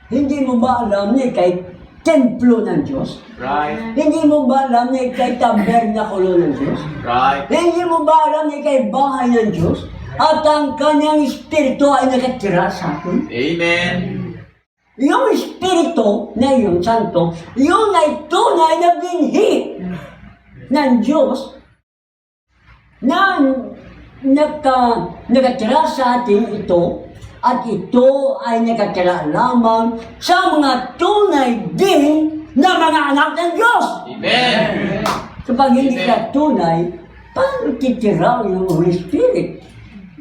Speaker 1: Hindi mo ba alam na ikay templo ng Diyos?
Speaker 2: Right.
Speaker 1: Hindi mo ba alam na ikay tabernakulo ng Diyos?
Speaker 2: Right.
Speaker 1: Hindi mo ba alam na ikay bahay ng Diyos? At ang kanyang Espiritu ay nakatira sa atin?
Speaker 2: Amen.
Speaker 1: Yung Espiritu na yung Santo, yun ay tunay na binhi ng Diyos na nakatira sa atin ito, at ito ay nakatira lamang sa mga tunay din na mga anak ng Diyos.
Speaker 2: Amen.
Speaker 1: Kapag hindi ka tunay, paano titira yung Holy Spirit?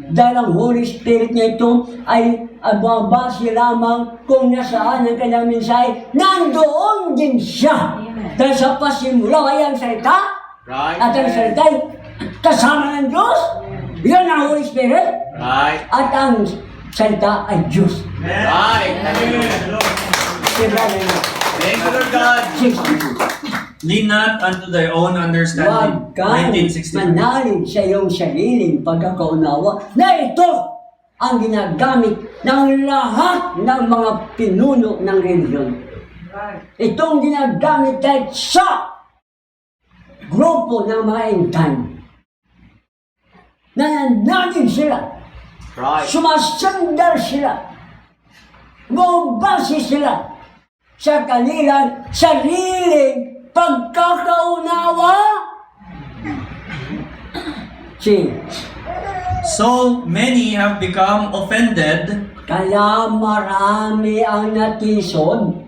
Speaker 1: Dahil ang Holy Spirit na ito ay babase lamang kung nasaan ang kanyang mensahe, nandoon din siya. Dahil sa pasimula ay ang salita,
Speaker 2: Right.
Speaker 1: at ang salita ay kasama ng Diyos. Yan ang Holy Spirit.
Speaker 2: Right.
Speaker 1: At ang salita ay Diyos.
Speaker 2: Right.
Speaker 1: Sila na yun.
Speaker 2: Thank you, Lord God.
Speaker 1: 62.
Speaker 3: Lean not unto thy own understanding.
Speaker 1: Huwag kang
Speaker 3: 1960.
Speaker 1: manalig sa iyong sariling pagkakaunawa na ito ang ginagamit ng lahat ng mga pinuno ng reliyon. Itong ginagamit kahit sa grupo ng mga entay. Nananalig sila,
Speaker 2: Right.
Speaker 1: sumasandal sila, bumabase sila sa kanilang sariling pagkakaunawa. See,
Speaker 3: So many have become offended.
Speaker 1: kaya marami ang natisod.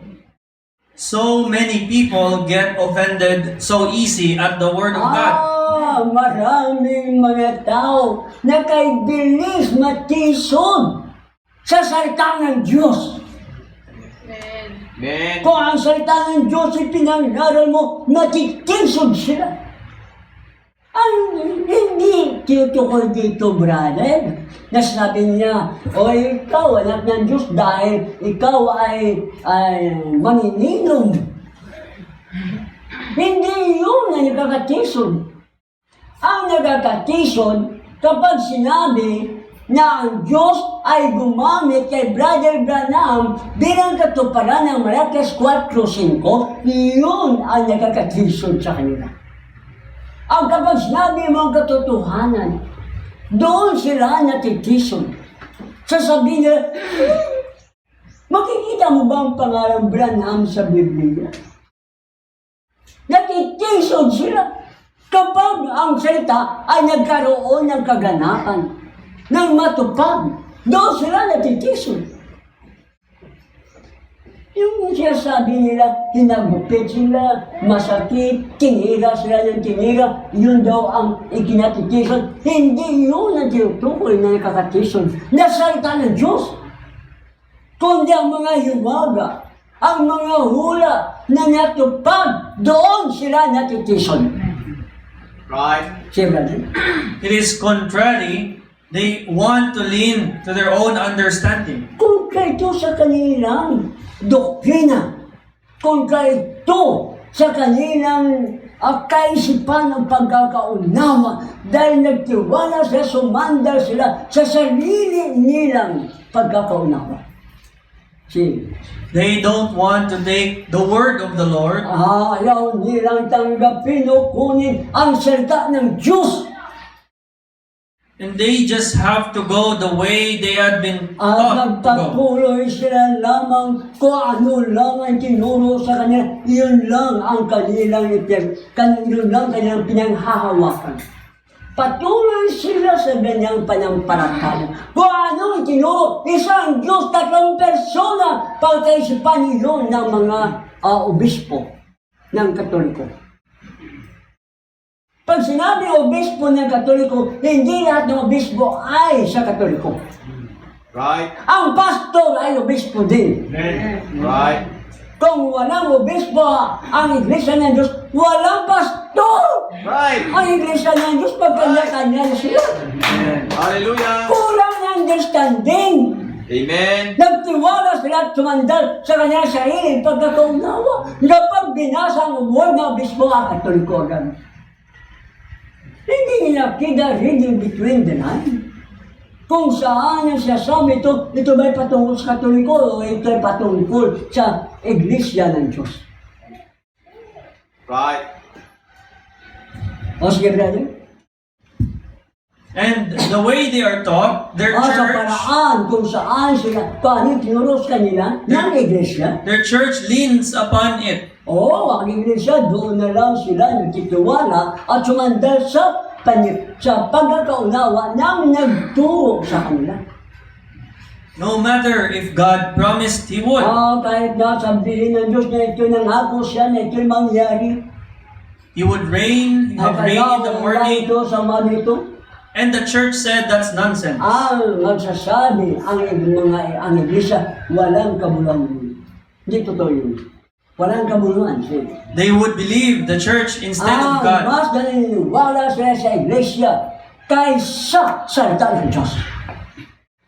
Speaker 3: So many people get offended so easy at the word of God.
Speaker 1: Maraming mga tao na kay bilis matisod sa salita ng Diyos.
Speaker 2: Amen.
Speaker 1: Kung ang salita ng Diyos ay pinangaral mo, matitisod sila. Ang hindi tinutukoy dito, brother, na sabi niya, o ikaw, anak ng Diyos, dahil ikaw ay manininom. Hindi yun ang nagkakatisod. Ang nagkakatisod, kapag sinabi na ang Diyos ay gumamit kay Brother Branham bilang katuparan ng Malakas 4:5, yun ang nagkakatisod sa kanila. Ang kapag sinabi mo ang katotohanan, doon sila natitisod. Sasabihin nila, makikita mo ba ang pangalan Branham sa Biblia? Natitisod sila kapag ang salita ay nagkaroon ng kaganapan, ng matupad. Doon sila natitisod. Yung sinasabi nila, hinagupit sila, masakit, tinira sila ng tinira, yun daw ang ikinatitisod. Hindi yun ang tinutukoy na nakakatisod na salita ng Diyos. Kundi ang mga hiwaga, ang mga hula na natupad, doon sila natitisod.
Speaker 2: Right.
Speaker 1: Siya brother?
Speaker 3: It is contrary. They want to lean to their own understanding.
Speaker 1: Kung kayo sa kanilang doktrina, kung kayo sa kanilang kaisipan ng pagkakaunawa, dahil nagtiwala sila, sumandal sila sa sarili nilang pagkakaunawa. See?
Speaker 3: They don't want to take the word of the Lord.
Speaker 1: Ayaw nilang tanggapin o kunin ang salita ng Diyos.
Speaker 3: And they just have to go the way they had been
Speaker 1: At
Speaker 3: taught to go.
Speaker 1: nagpatuloy sila lamang kung ano lang ang tinuro sa kanila, yun lang ang kanilang kanilang pinanghahawakan. Patuloy sila sa ganyang panampalataya. Kung anong tinuro, isang Diyos, 3 persona, pagkaisipan yun ng mga obispo ng Katoliko. Pag sinabi obispo ng Katoliko, hindi lahat ng obispo ay sa Katoliko.
Speaker 2: Right.
Speaker 1: Ang pastor ay obispo din.
Speaker 2: Right.
Speaker 1: Kung walang obispo ang Iglesia ng Diyos, walang pastor!
Speaker 2: Right.
Speaker 1: Ang Iglesia ng Diyos, pagkanya-kanya na sila.
Speaker 2: Hallelujah.
Speaker 1: Kulang ng understanding.
Speaker 2: Amen.
Speaker 1: Nagtiwala sila at sumandal sa kanyang sarili pagkakaunawa. Kapag binasa ang word ng obispo, Katoliko agad. Hindi nila kita reading between the lines. Kung saan ang sinasabi ito ba ay patungkol sa Katoliko o ito ay patungkol sa Iglesia ng Diyos.
Speaker 2: Right.
Speaker 1: O sige, brother.
Speaker 3: And the way they are taught, their
Speaker 1: Sa
Speaker 3: church,
Speaker 1: paraan kung saan sila, paano tinuro sa kanila ng Iglesia.
Speaker 3: their church leans upon it.
Speaker 1: Oo, ang Iglesia, doon na lang sila nagtitiwala at sumandal sa pagkakaunawa ng nagturo sa kanila.
Speaker 3: No matter if God promised He would.
Speaker 1: Kahit na sabihin ng Diyos na ito nangako siya, na ito'y mangyari.
Speaker 3: He would reign, He would reign in the morning.
Speaker 1: Ito sa manito.
Speaker 3: And the church said that's nonsense.
Speaker 1: Ang magsasabi, ang Iglesia, walang kabuluhan. Hindi totoo yun. Walang kabuluhan.
Speaker 3: They would believe the church instead of God.
Speaker 1: Mas naniniwala sila sa Iglesia kaysa sa salita ng Diyos.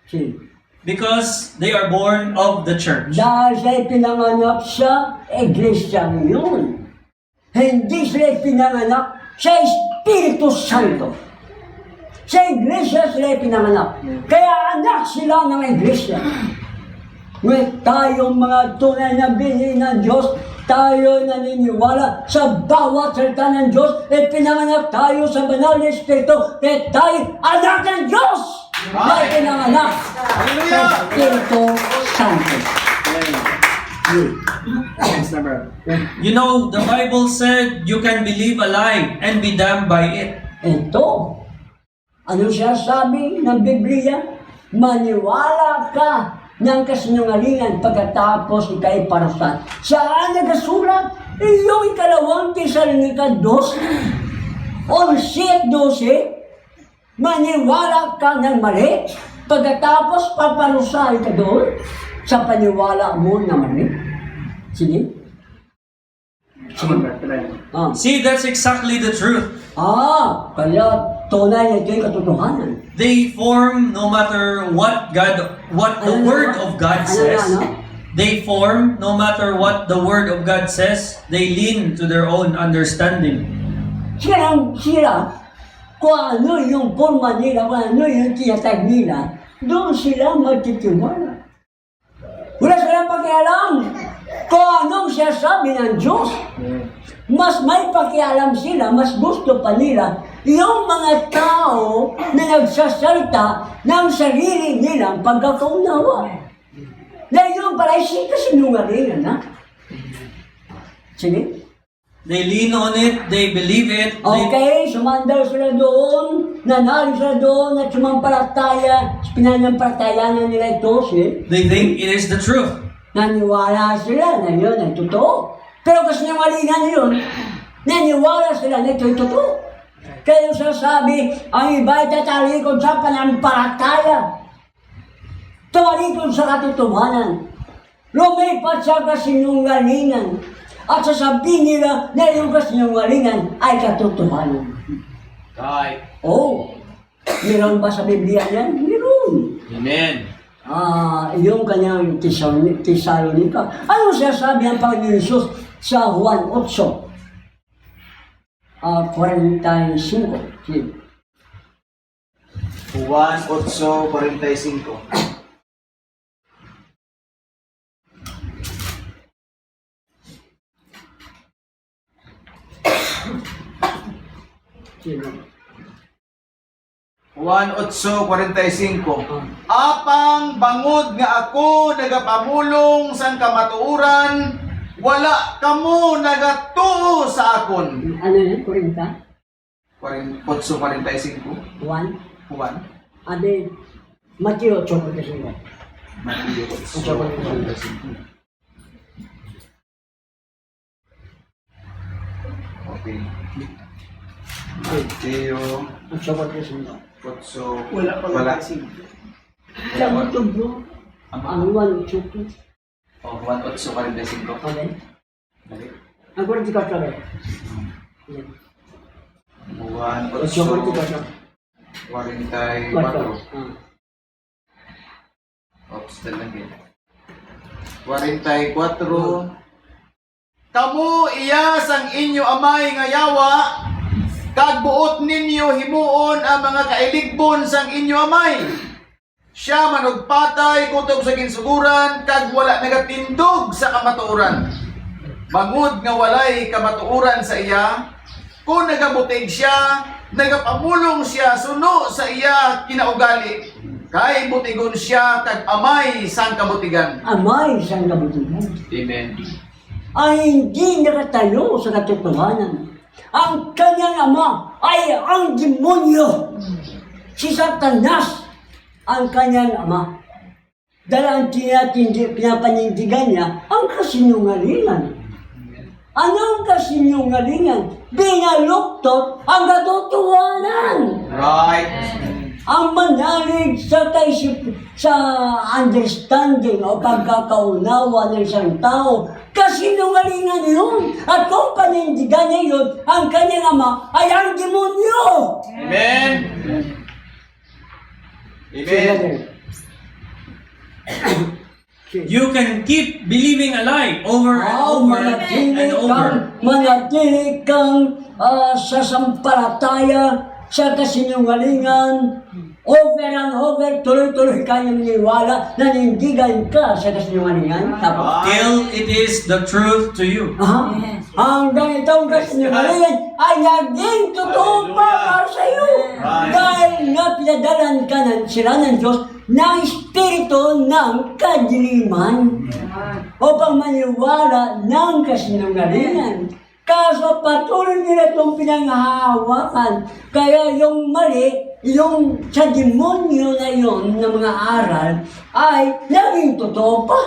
Speaker 1: See?
Speaker 3: Because they are born of the church.
Speaker 1: Dahil sila pinanganak sa Iglesia ngayon. Hindi sila pinanganak sa Espiritu Santo. Sa Iglesia sila pinanganak. Kaya anak sila ng Iglesia. Ngunit tayong mga tunay na binhi ng Diyos, tayo naniniwala sa bawat salita ng Diyos, at pinanganak tayo sa banal na Espiritu, at tayo anak ng Diyos na pinanganak sa Espiritu Santo.
Speaker 3: You know, the Bible said you can believe a lie and be damned by it.
Speaker 1: Ito, ano siya sabi ng Biblia? Maniwala ka ng kasinungalingan pagkatapos ika'y parusahan. Saan nagasulat? Iyong 2 Tesalonica 2, 11-12, maniwala ka ng mali, pagkatapos paparusahan ka doon sa paniwala mo na mali. Sige. Sige. Ah.
Speaker 3: See, that's exactly the truth.
Speaker 1: Kaya tunay ito yung katotohanan.
Speaker 3: They form no matter what the word of God says. They form no matter what the word of God says. They lean to their own understanding.
Speaker 1: Sila, kung ano yung forma nila, kung ano yung tiyatag nila, doon sila magtitiwala. Wala silang pakialam kung anong sinasabi ng Diyos. Mas may pakialam sila, mas gusto pa nila yung mga tao na nagsasalta ng sarili nilang pagkakaunawa. Dahil yung pala kasinungalingan, ha? Sige.
Speaker 3: They lean on it, they believe it.
Speaker 1: Okay, sumandal sila doon, nanalo sila doon, at sumampalataya, pinanampalatayanan nila ito,
Speaker 3: They think it is the truth.
Speaker 1: naniwala sila na yun ay totoo. Pero kasi nangalingan yun, naniwala sila na ito ay totoo. Kaya yung sasabi, ang iba ay tatalikod sa panampalataya. Tumalikod sa katotohanan. Lumipat sa kasinungalingan. At sasabihin nila na yung kasinungalingan ay katotohanan.
Speaker 2: Right.
Speaker 1: Meron ba sa Biblia yan? Meron.
Speaker 2: Amen.
Speaker 1: Yung kanyang Tesalonica. Ano sinasabi ang Panginoon Jesus sa Juan 8? 45.
Speaker 2: Juan 8:45. Juan 8:45. Apang bangod nga ako nagapamulong sang kamatuoran, wala kamo nagatuo sa akon.
Speaker 1: Ano yan? 40?
Speaker 2: 8:45.
Speaker 1: 1?
Speaker 2: Juan.
Speaker 1: Ade, Mateo 8:45.
Speaker 2: Mateo 8:45. Okay. Mateo
Speaker 1: 8:45.
Speaker 2: 8.
Speaker 4: Wala.
Speaker 1: Sabi ito bro. Ang 1, 2, 2.
Speaker 2: Juan 8:45.
Speaker 1: Okay.
Speaker 2: Dali.
Speaker 1: Ang 44 sabi.
Speaker 2: Juan
Speaker 1: 8:44.
Speaker 2: 8:44. Oops, talaga. 44. Kamu iyas ang inyo amay nga yawa, kag buot ninyo himuon ang mga kailigbon sang inyo amay. Siya manugpatay kutob sa ginsuguran, kag wala nagatindog sa kamatuoran. Bangod nga walay kamatuoran sa iya, kung nagabutig siya, nagapamulong siya suno sa iya kinaugali. Kay butigon siya kag amay sang kabutigan.
Speaker 1: Amay siyang kabutigan.
Speaker 2: Amen.
Speaker 1: Ay hindi nakatayo sa katotohanan. Ang kanyang ama ay ang demonyo. Si Satanas ang kanyang ama. Dahil ang pinapanindigan niya ang kasinungalingan. Anong kasinungalingan? Binaluktot ang katotohanan.
Speaker 2: Right.
Speaker 1: Ang manalig sa understanding o pagkakaunawa ng isang tao, kasinungalingan yun. At kung panindigan niya yun, ang kanyang ama ay ang demonyo.
Speaker 2: Amen. Amen.
Speaker 3: You can keep believing a lie over and over and over.
Speaker 1: Manatili kang sasampalataya sa kasinungalingan, over and over, tuloy-tuloy ka niyang maniwala, nanindigan ka sa kasinungalingan. Tapos,
Speaker 3: Till it is the truth to you.
Speaker 1: hanggang itong kasinungalingan ay naging totoo pa para sa iyo. Dahil nga pinadalan ka sila ng Diyos ng espiritu ng kadiliman upang maniwala ng kasinungalingan. Kaso patuloy nila itong pinanghahawakan. Kaya yung mali, yung sa demonyo na yun, ng mga aral, ay naging totoo pa.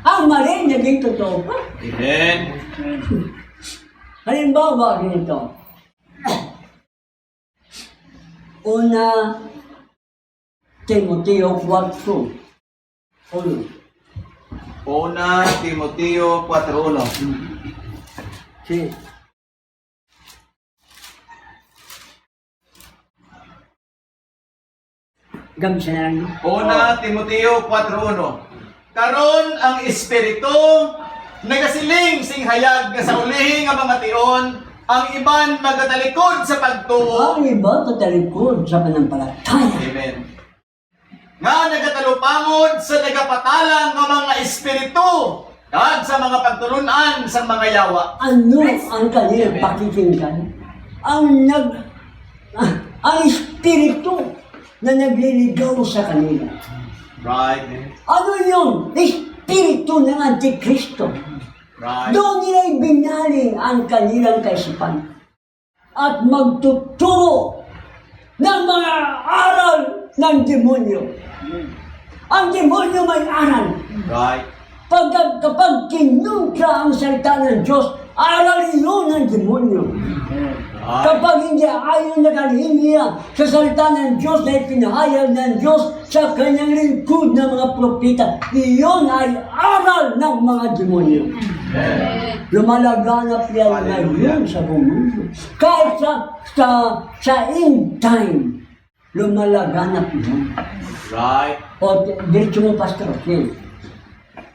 Speaker 1: Ang mali, naging totoo pa.
Speaker 2: Amen.
Speaker 1: Halimbawa, ganito. Una, Timoteo 4.
Speaker 2: Una Timoteo 4:1.
Speaker 1: Si Gamsa na lang.
Speaker 2: Una Timoteo 4:1. Karon ang Espiritu nagasiling sing hayag nga sa ulihing nga mga tion ang iban magatalikod sa pagtuo.
Speaker 1: Ang iba tatalikod sa panampalataya.
Speaker 2: Amen. Nga nagatalupangod sa nagapatalang nga mga espiritu kag sa mga pagtulunan sa mga yawa.
Speaker 1: Ano ang kanilang pakikinggan? Ang espiritu na nagliligaw sa kanila.
Speaker 2: Right.
Speaker 1: Ano yun? Espiritu ng Antikristo.
Speaker 2: Right.
Speaker 1: Doon nila ibinaling ang kanilang kaisipan at magtuturo ng mga aral ng demonyo. Ang demonyo may aral.
Speaker 2: Right.
Speaker 1: Kapag kinuntra ang salita ng Diyos, aral yun ng demonyo.
Speaker 2: Right.
Speaker 1: Kapag hindi ayon na kalihimiya sa salita ng Diyos na ipinahayag ng Diyos sa kanyang lingkod ng mga propeta, iyon ay aral ng mga demonyo. Lumalaganap yan ngayon sa buong mundo. Kahit sa end time, lumalaganap yun.
Speaker 2: Right.
Speaker 1: O, diretso mo, Pastor. Okay.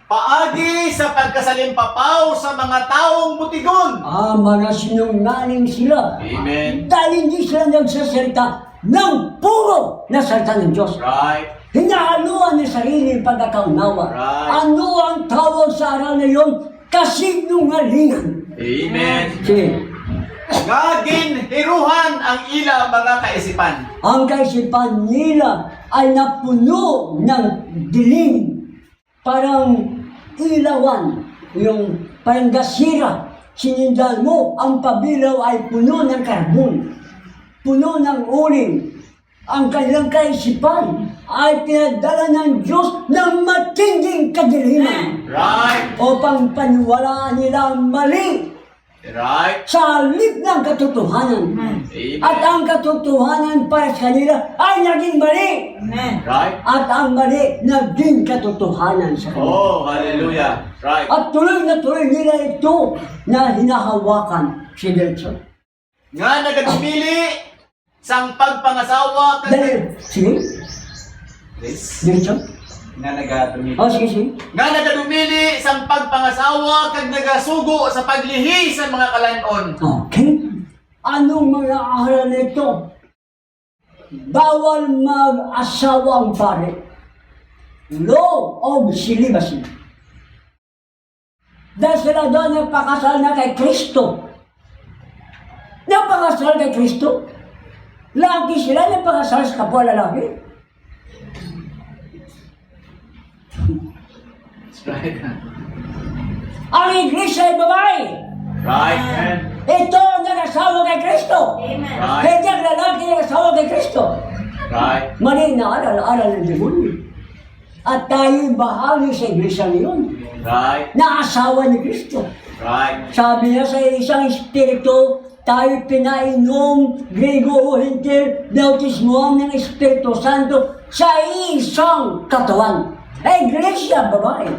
Speaker 2: Paagi sa pagkasalimpapaw sa mga taong butigon.
Speaker 1: Mga sinungaling sila.
Speaker 2: Amen.
Speaker 1: Dahil hindi sila nagsasalita ng puro na salita ng Diyos.
Speaker 2: Right.
Speaker 1: Hinahaluan ng sarili ang pagkakaunawa.
Speaker 2: Right.
Speaker 1: Ano ang tawag sa aral na yun? Kasinungalingan.
Speaker 2: Amen.
Speaker 1: Sige.
Speaker 2: Nga ginhiruhan ang ila mga kaisipan.
Speaker 1: Ang kaisipan nila ay napuno ng dilim. Parang ilawan, yung parang gasira. Sinindal mo, ang pabilaw ay puno ng karbon, puno ng uling. Ang kanilang kaisipan ay pinadala ng Diyos ng matinding kadiliman
Speaker 2: Right.
Speaker 1: upang paniwalaan nila ang mali
Speaker 2: Right.
Speaker 1: sa halip ng katotohanan.
Speaker 2: Amen.
Speaker 1: At ang katotohanan para sa kanila ay naging mali.
Speaker 2: Right.
Speaker 1: At ang mali naging katotohanan sa kanila.
Speaker 2: Oh, hallelujah. Right.
Speaker 1: At tuloy na tuloy nila ito na hinahawakan si Delson.
Speaker 2: Nga nagadumili sang pagpangasawa
Speaker 1: Dahil, sige,
Speaker 2: Yes.
Speaker 1: Delson.
Speaker 2: Nga nagadumili.
Speaker 1: O, sige, sige.
Speaker 2: Nga nagadumili sang pagpangasawa kag nagasugo sa paglihi sa mga kalanon.
Speaker 1: Okay. Anong mga aral nito? Bawal mag-asawa ang pare. Law of celibacy. Dahil sila doon nagpakasal na kay Kristo. Nagpakasal kay Kristo. Lagi sila nagpakasal sa kapwa lalaki.
Speaker 2: Right.
Speaker 1: Ang iglesia ay babae.
Speaker 2: Right.
Speaker 1: Ito ang nag-asawa kay Kristo.
Speaker 2: Right.
Speaker 1: Hindi ang lalaki nag-asawa kay Kristo.
Speaker 2: Right.
Speaker 1: Mali na aral ng demonyo. At tayo'y bahagi sa iglesia ngayon
Speaker 2: Right.
Speaker 1: na asawa ni Kristo.
Speaker 2: Right.
Speaker 1: Sabi niya sa isang espiritu, tayo pinainom, Grego o Hintil, bautismuhan ng Espiritu Santo sa isang katawan. Iglesia, babae.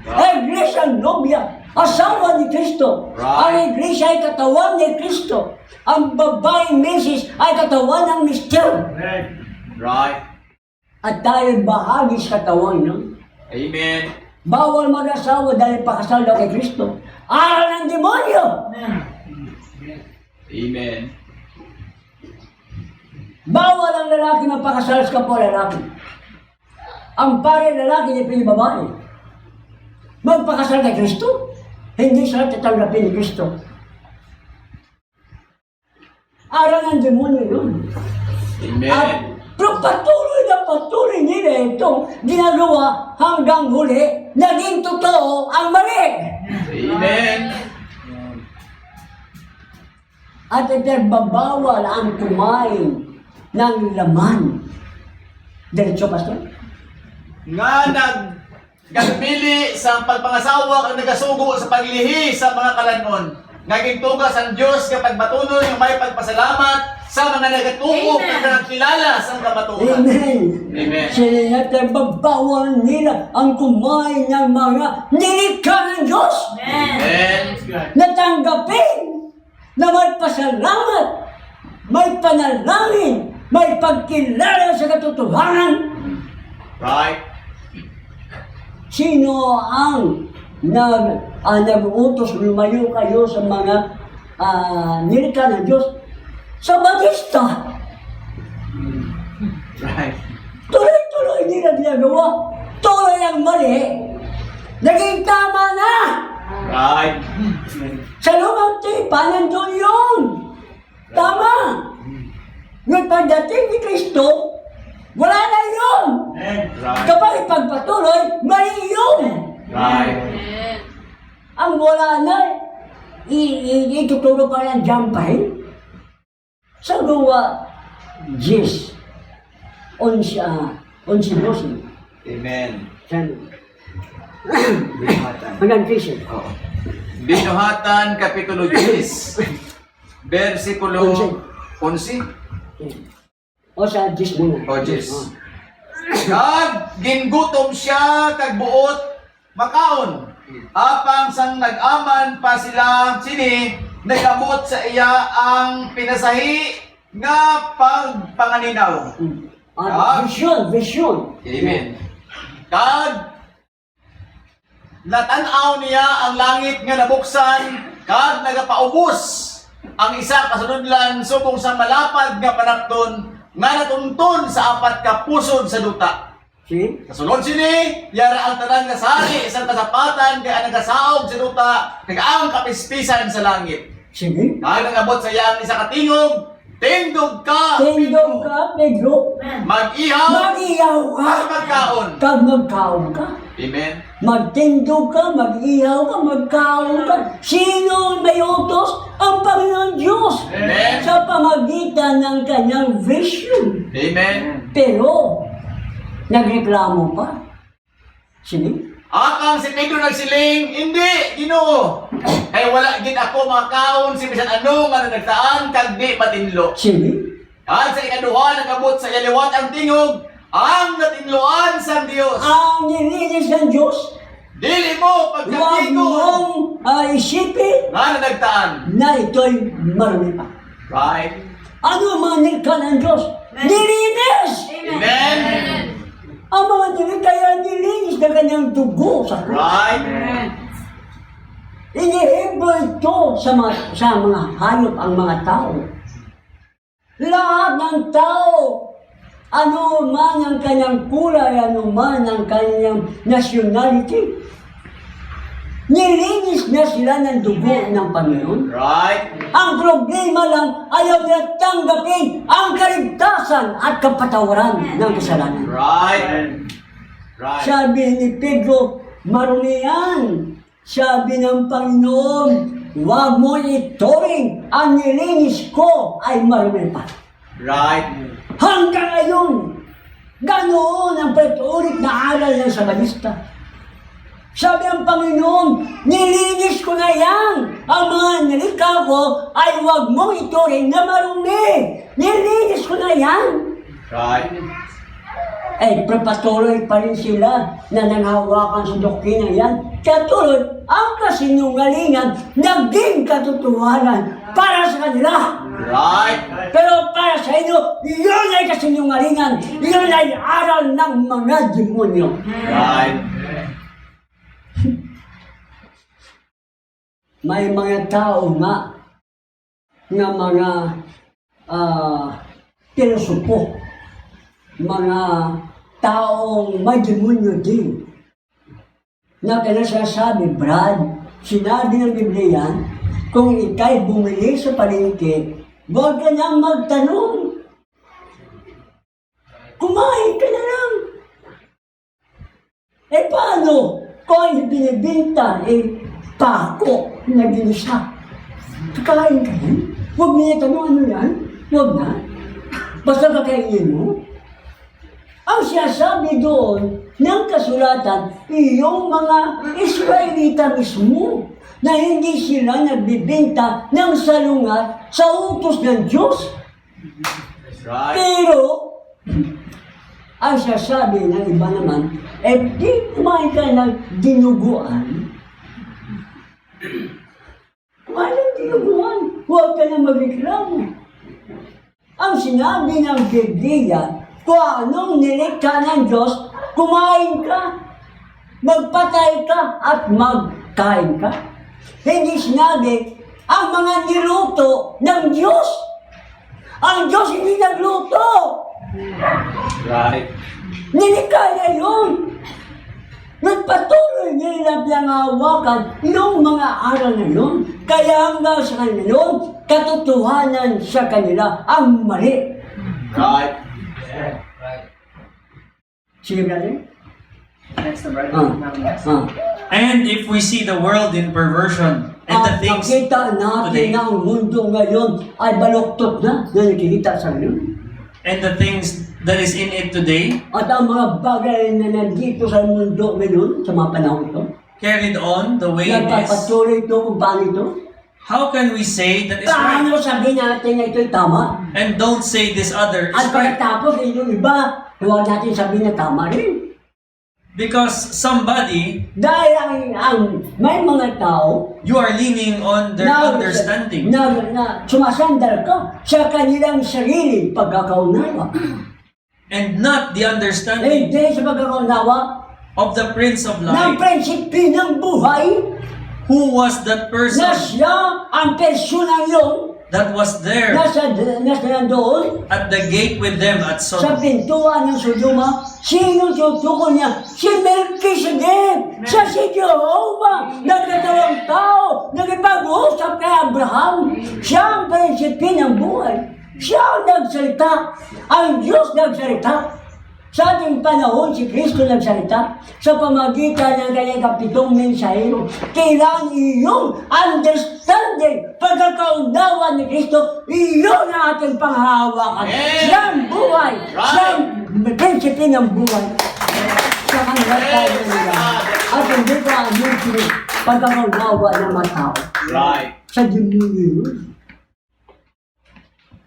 Speaker 1: Iglesia, nobya. Asawa ni Kristo.
Speaker 2: Right.
Speaker 1: Ang iglesia ay katawan ni Kristo. Ang babaeng misis ay katawan ng mister.
Speaker 2: Right.
Speaker 1: At tayo bahagi sa katawan nun.
Speaker 2: Amen.
Speaker 1: Bawal mag-asawa dahil pakasal daw kay Kristo. Aral ng demonyo!
Speaker 2: Amen.
Speaker 1: Bawal ang lalaki magpakasal sa kapwa lalaki. Ang pare lalaki niya pinibabae. Magpakasal kay Kristo, hindi siya tatanggapin ni Kristo. Aral ng demonyo yun.
Speaker 2: Amen.
Speaker 1: Pero patuloy nila itong ginagawa hanggang huli, naging totoo ang mali.
Speaker 2: Amen.
Speaker 1: At ipinagbabawal ang kumain ng laman. Diretso, Pastor?
Speaker 2: Nga nagpili sa pagpangasawa kag nagasugo sa paglihi sa mga kalanon. nga gintugas ang Dios nga pagmatunon nga may pagpasalamat sa mga nagatuo
Speaker 4: Amen.
Speaker 2: nga nagkilala sa kamatuoran.
Speaker 1: Amen.
Speaker 2: Amen.
Speaker 1: Sila nagbabawal nila ang kumain ng mga nilikha ng Diyos.
Speaker 2: Amen.
Speaker 1: Natanggapin na may pasalamat, may panalangin, may pagkilala sa katotohanan.
Speaker 2: Right.
Speaker 1: Sino ang nag-utos lumayo kayo sa mga nilikha ng Diyos? Sa Batista.
Speaker 2: Right.
Speaker 1: Tuloy-tuloy nila ginagawa. Tuloy ang mali. Naging tama na.
Speaker 2: Right.
Speaker 1: Sa lumang tipan, nandun yun. Tama. Nung pagdating ni Kristo, wala na yun.
Speaker 2: Right.
Speaker 1: Kapag ipagpatuloy, mali yun.
Speaker 2: Right.
Speaker 1: Ang wala na, ituturo pa ng jampahin. Sa gawa, 10, 11, 12.
Speaker 2: Amen.
Speaker 1: Hanggang 13.
Speaker 2: Binuhatan Kapitulo 10, versikulo 11.
Speaker 1: O sa 10 muna.
Speaker 2: O 10. Kag gingutom siya kag buot makaon. Apang sang nag-aman pa sila sini nagamot sa iya ang pinasahi nga pagpanganinaw.
Speaker 1: Vision.
Speaker 2: Amen. Kag natanaw niya ang langit nga nabuksan kag nagapaubos ang isa kasunodlan subong sa malapad nga panakton nga natuntun sa apat ka pusod sa duta.
Speaker 1: See?
Speaker 2: Kasulod sini, yara ang tanan nga sari isang kasapatan kaya nagasaog sa duta kag ang kapispisan sa langit.
Speaker 1: Sige.
Speaker 2: Kag nangabot sa iyang isa katingog, tindog ka,
Speaker 1: Tindog ka, Pedro.
Speaker 2: mag-ihaw,
Speaker 1: Mag-iyaw ka.
Speaker 2: at magkaon.
Speaker 1: Kag magkaon ka.
Speaker 2: Amen.
Speaker 1: Magtindog ka, mag-iyaw ka, magkaon ka. Sino may utos? Ang Panginoon Diyos.
Speaker 2: Amen.
Speaker 1: Sa pamagitan ng kanyang vision.
Speaker 2: Amen.
Speaker 1: Pero, nagreklamo pa. Sige.
Speaker 2: Akang si Pedro nagsiling, hindi, Ginoo. Kay wala gid ako makaon si bisan ano nga nagtaan kag di matinlo.
Speaker 1: Sige.
Speaker 2: At sa ikaduha nagabot sa iyaliwat ang tingog, ang natinloan sa Dios.
Speaker 1: Ang nilinis ng Diyos,
Speaker 2: Dili mo
Speaker 1: huwag
Speaker 2: pagkatigon
Speaker 1: mong isipin
Speaker 2: nga nagtaan.
Speaker 1: na ito'y marami pa.
Speaker 2: Right?
Speaker 1: Ano ang mga nilikha ng Diyos? Nilinis!
Speaker 2: Amen.
Speaker 1: Ang mga nilikha yan nilinis na kanyang dugo sa krus.
Speaker 2: Right?
Speaker 1: Inihiblo ito sa mga hayop ang mga tao. Lahat ng tao, ano man ang kanyang kulay, ano man ang kanyang nationality, nilinis na sila ng dugo ng Panginoon.
Speaker 2: Right?
Speaker 1: Ang problema lang, ayaw nila tanggapin ang kaligtasan at kapatawaran ng kasalanan.
Speaker 2: Right? Right?
Speaker 1: Sabi ni Pedro, marumi yan. Sabi ng Panginoon, huwag mo ituring, ang nilinis ko ay marumi pa.
Speaker 2: Right?
Speaker 1: Hanggang ngayon, ganoon ang patuloy na aral ng Sabanista. Sabi ang Panginoon, nilinis ko na yan. Ang mga nilikha ko ay huwag mong ituring na marumi. Nilinis ko na yan.
Speaker 2: Right?
Speaker 1: Eh, patuloy pa rin sila na nanghawakan sa doktrina yan. Kaya tuloy, ang kasinungalingan naging katotohanan para sa kanila.
Speaker 2: Right?
Speaker 1: Pero para sa inyo, yun ay kasinungalingan. Yun ay aral ng mga demonyo.
Speaker 2: Right?
Speaker 1: May mga tao nga na mga pilosopo, mga taong may demonyo din, na kinasasabi, Brad, sinabi ng Biblia, kung ikay bumili sa palengke, huwag ka nang magtanong. Kumain ka na lang. Eh paano? Kung ang binibinta, pako na ginisa. Kakain ka yan? Huwag mo niya tanong ano yan? Huwag na. Basta kakainin mo. Ang sinasabi doon ng kasulatan, yung mga Israelita mismo, na hindi sila nagbibenta ng salungat sa utos ng Diyos.
Speaker 2: Right.
Speaker 1: Pero, ang sasabi ng iba naman, di kumain ka ng dinuguan. Kumain ng dinuguan, huwag ka na magreklamo. Ang sinabi ng Biblia, kung anong nilikha ng Diyos, kumain ka, magpatay ka, at magkain ka. Hindi sinabi, ang mga niluto ng Diyos. Ang Diyos hindi nagluto.
Speaker 2: Right.
Speaker 1: Nilikha niya yun. Nagpatuloy nila pinangahawakan yung mga aral na yun. Kaya hanggang sa kanila yun, katotohanan sa kanila ang mali.
Speaker 2: Right.
Speaker 1: Sige, brother?
Speaker 4: Next na brother.
Speaker 3: And if we see the world in perversion and the things
Speaker 1: Nakita natin
Speaker 3: today,
Speaker 1: na ang mundo ngayon ay baluktot na nakikita sa ngayon.
Speaker 3: and the things that is in it today,
Speaker 1: At ang mga bagay na nandito sa mundo ngayon, sa mga panahon ito,
Speaker 3: carried on the way it is,
Speaker 1: nagpapatuloy ito kung paano ito.
Speaker 3: how can we say that is right
Speaker 1: Paano sabihin natin na ito'y tama?
Speaker 3: and don't say this other is
Speaker 1: At
Speaker 3: right?
Speaker 1: pagkatapos, yung iba, huwag natin sabihin na tama rin.
Speaker 3: Because somebody,
Speaker 1: Dahil ang may mga tao
Speaker 3: you are leaning on their understanding.
Speaker 1: na sumasandal ka sa kanilang sariling pagkakaunawa.
Speaker 3: And not the understanding
Speaker 1: Hindi sa pagkakaunawa
Speaker 3: of the Prince of
Speaker 1: ng
Speaker 3: Life,
Speaker 1: prinsipi ng buhay
Speaker 3: who was that
Speaker 1: na
Speaker 3: person
Speaker 1: siya ang personang yun
Speaker 3: that was there
Speaker 1: nasa nandoon
Speaker 3: at the gate with them at
Speaker 1: sa
Speaker 3: Sodom.
Speaker 1: pintuan ng Sodoma. Sino tutukoy niya? Si Melchizedek! Siya si Jehovah! Nagkatawang tao! Nagipag-usap kay Abraham! Siya ang prinsipi ng buhay! Siya ang nagsalita! Ang Diyos nagsalita! Sa ating panahon, si Kristo nagsalita sa pamagitan ng kanyang kapitong mensahero. Kailangan iyong understanding, pagkakaunawa ni Kristo, iyon ang ating panghahawakan. Siya ang buhay. Siya ang prinsipi ng buhay. Sa kanila tayo nila. At hindi ka anong pagkakaunawa ng mga tao.
Speaker 2: Right.
Speaker 1: Sa demonyo yun.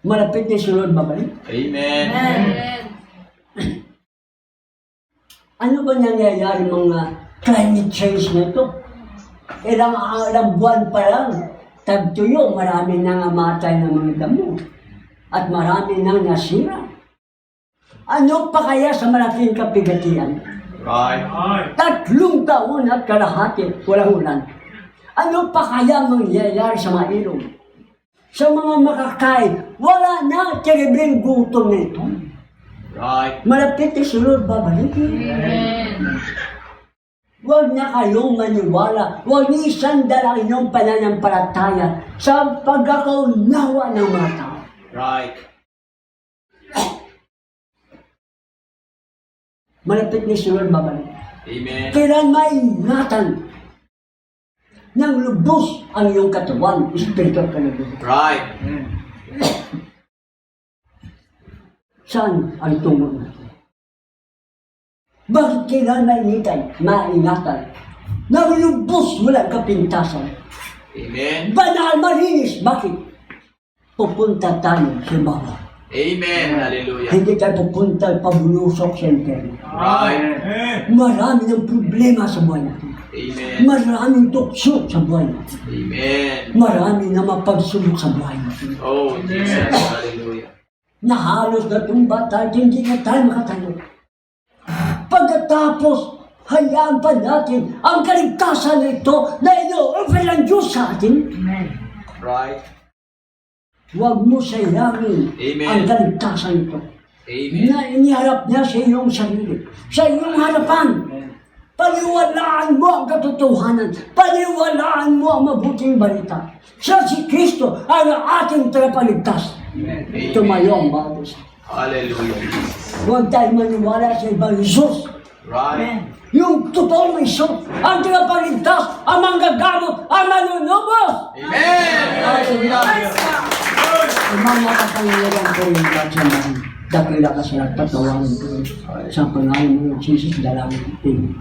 Speaker 1: Malapit na sunod ba ba?
Speaker 2: Amen.
Speaker 1: Ano ba nangyayari mga climate change na ito? Ilang buwan pa lang, tagtuyo, marami nang namatay ng mga damo. At marami nang nasira. Ano pa kaya sa malaking kapigatian?
Speaker 2: Right.
Speaker 1: 3 taon at kalahati, walang ulan. Ano pa kaya mangyayari sa mga ilog? Sa mga makakain, wala na terribleng gutom nito.
Speaker 2: Right.
Speaker 1: Malapit na sunod, babalik. Huwag na kayong maniwala. Huwag niyo isandal ang inyong pananampalataya sa pagkakaunawa ng mga tao.
Speaker 2: Right.
Speaker 1: Malapit na sunod, babalik.
Speaker 2: Amen.
Speaker 1: Kailan maingatan ng lubos ang iyong katawan, espiritu at kaluluwa.
Speaker 2: Right.
Speaker 1: Saan ang tungo natin? Bakit kailan maingatan ng lubos walang kapintasan?
Speaker 2: Amen.
Speaker 1: Banal, malinis. Bakit? Pupunta tayo sa baba.
Speaker 2: Amen. Hallelujah.
Speaker 1: Hindi tayo pupunta pabulusok sa impyerno.
Speaker 2: Right.
Speaker 1: Marami ng problema sa buhay natin.
Speaker 2: Amen.
Speaker 1: Maraming tukso sa buhay natin.
Speaker 2: Amen.
Speaker 1: Marami na mapagsubok sa buhay natin.
Speaker 2: Oh, Jesus. Hallelujah.
Speaker 1: Na halos natumba tayo, hindi na tayo makatayo. Pagkatapos, hayaan pa natin ang kaligtasan na ito na ino-offer ng Diyos sa atin.
Speaker 2: Right.
Speaker 1: Huwag mo sayangin
Speaker 2: Amen.
Speaker 1: ang kaligtasan ito.
Speaker 2: Amen.
Speaker 1: Na iniharap niya sa iyong sarili, sa iyong harapan. Paniwalaan mo ang katotohanan. Paniwalaan mo ang mabuting balita. Siya si Kristo ang ating tagapagligtas. Tumayo ang bawat isa.
Speaker 2: Hallelujah.
Speaker 1: Huwag tayo maniwala sa ibang Isus.
Speaker 2: Right.
Speaker 1: Yung totoong Isus, ang tagapagligtas, ang manggagamot, ang manunubos.
Speaker 2: Amen. Hallelujah.
Speaker 1: Ang mga kapangyarihan ko rin at sa mga dakila kasi nagtatawanan ko sa pangalan ng Jesus dalangin. Amen.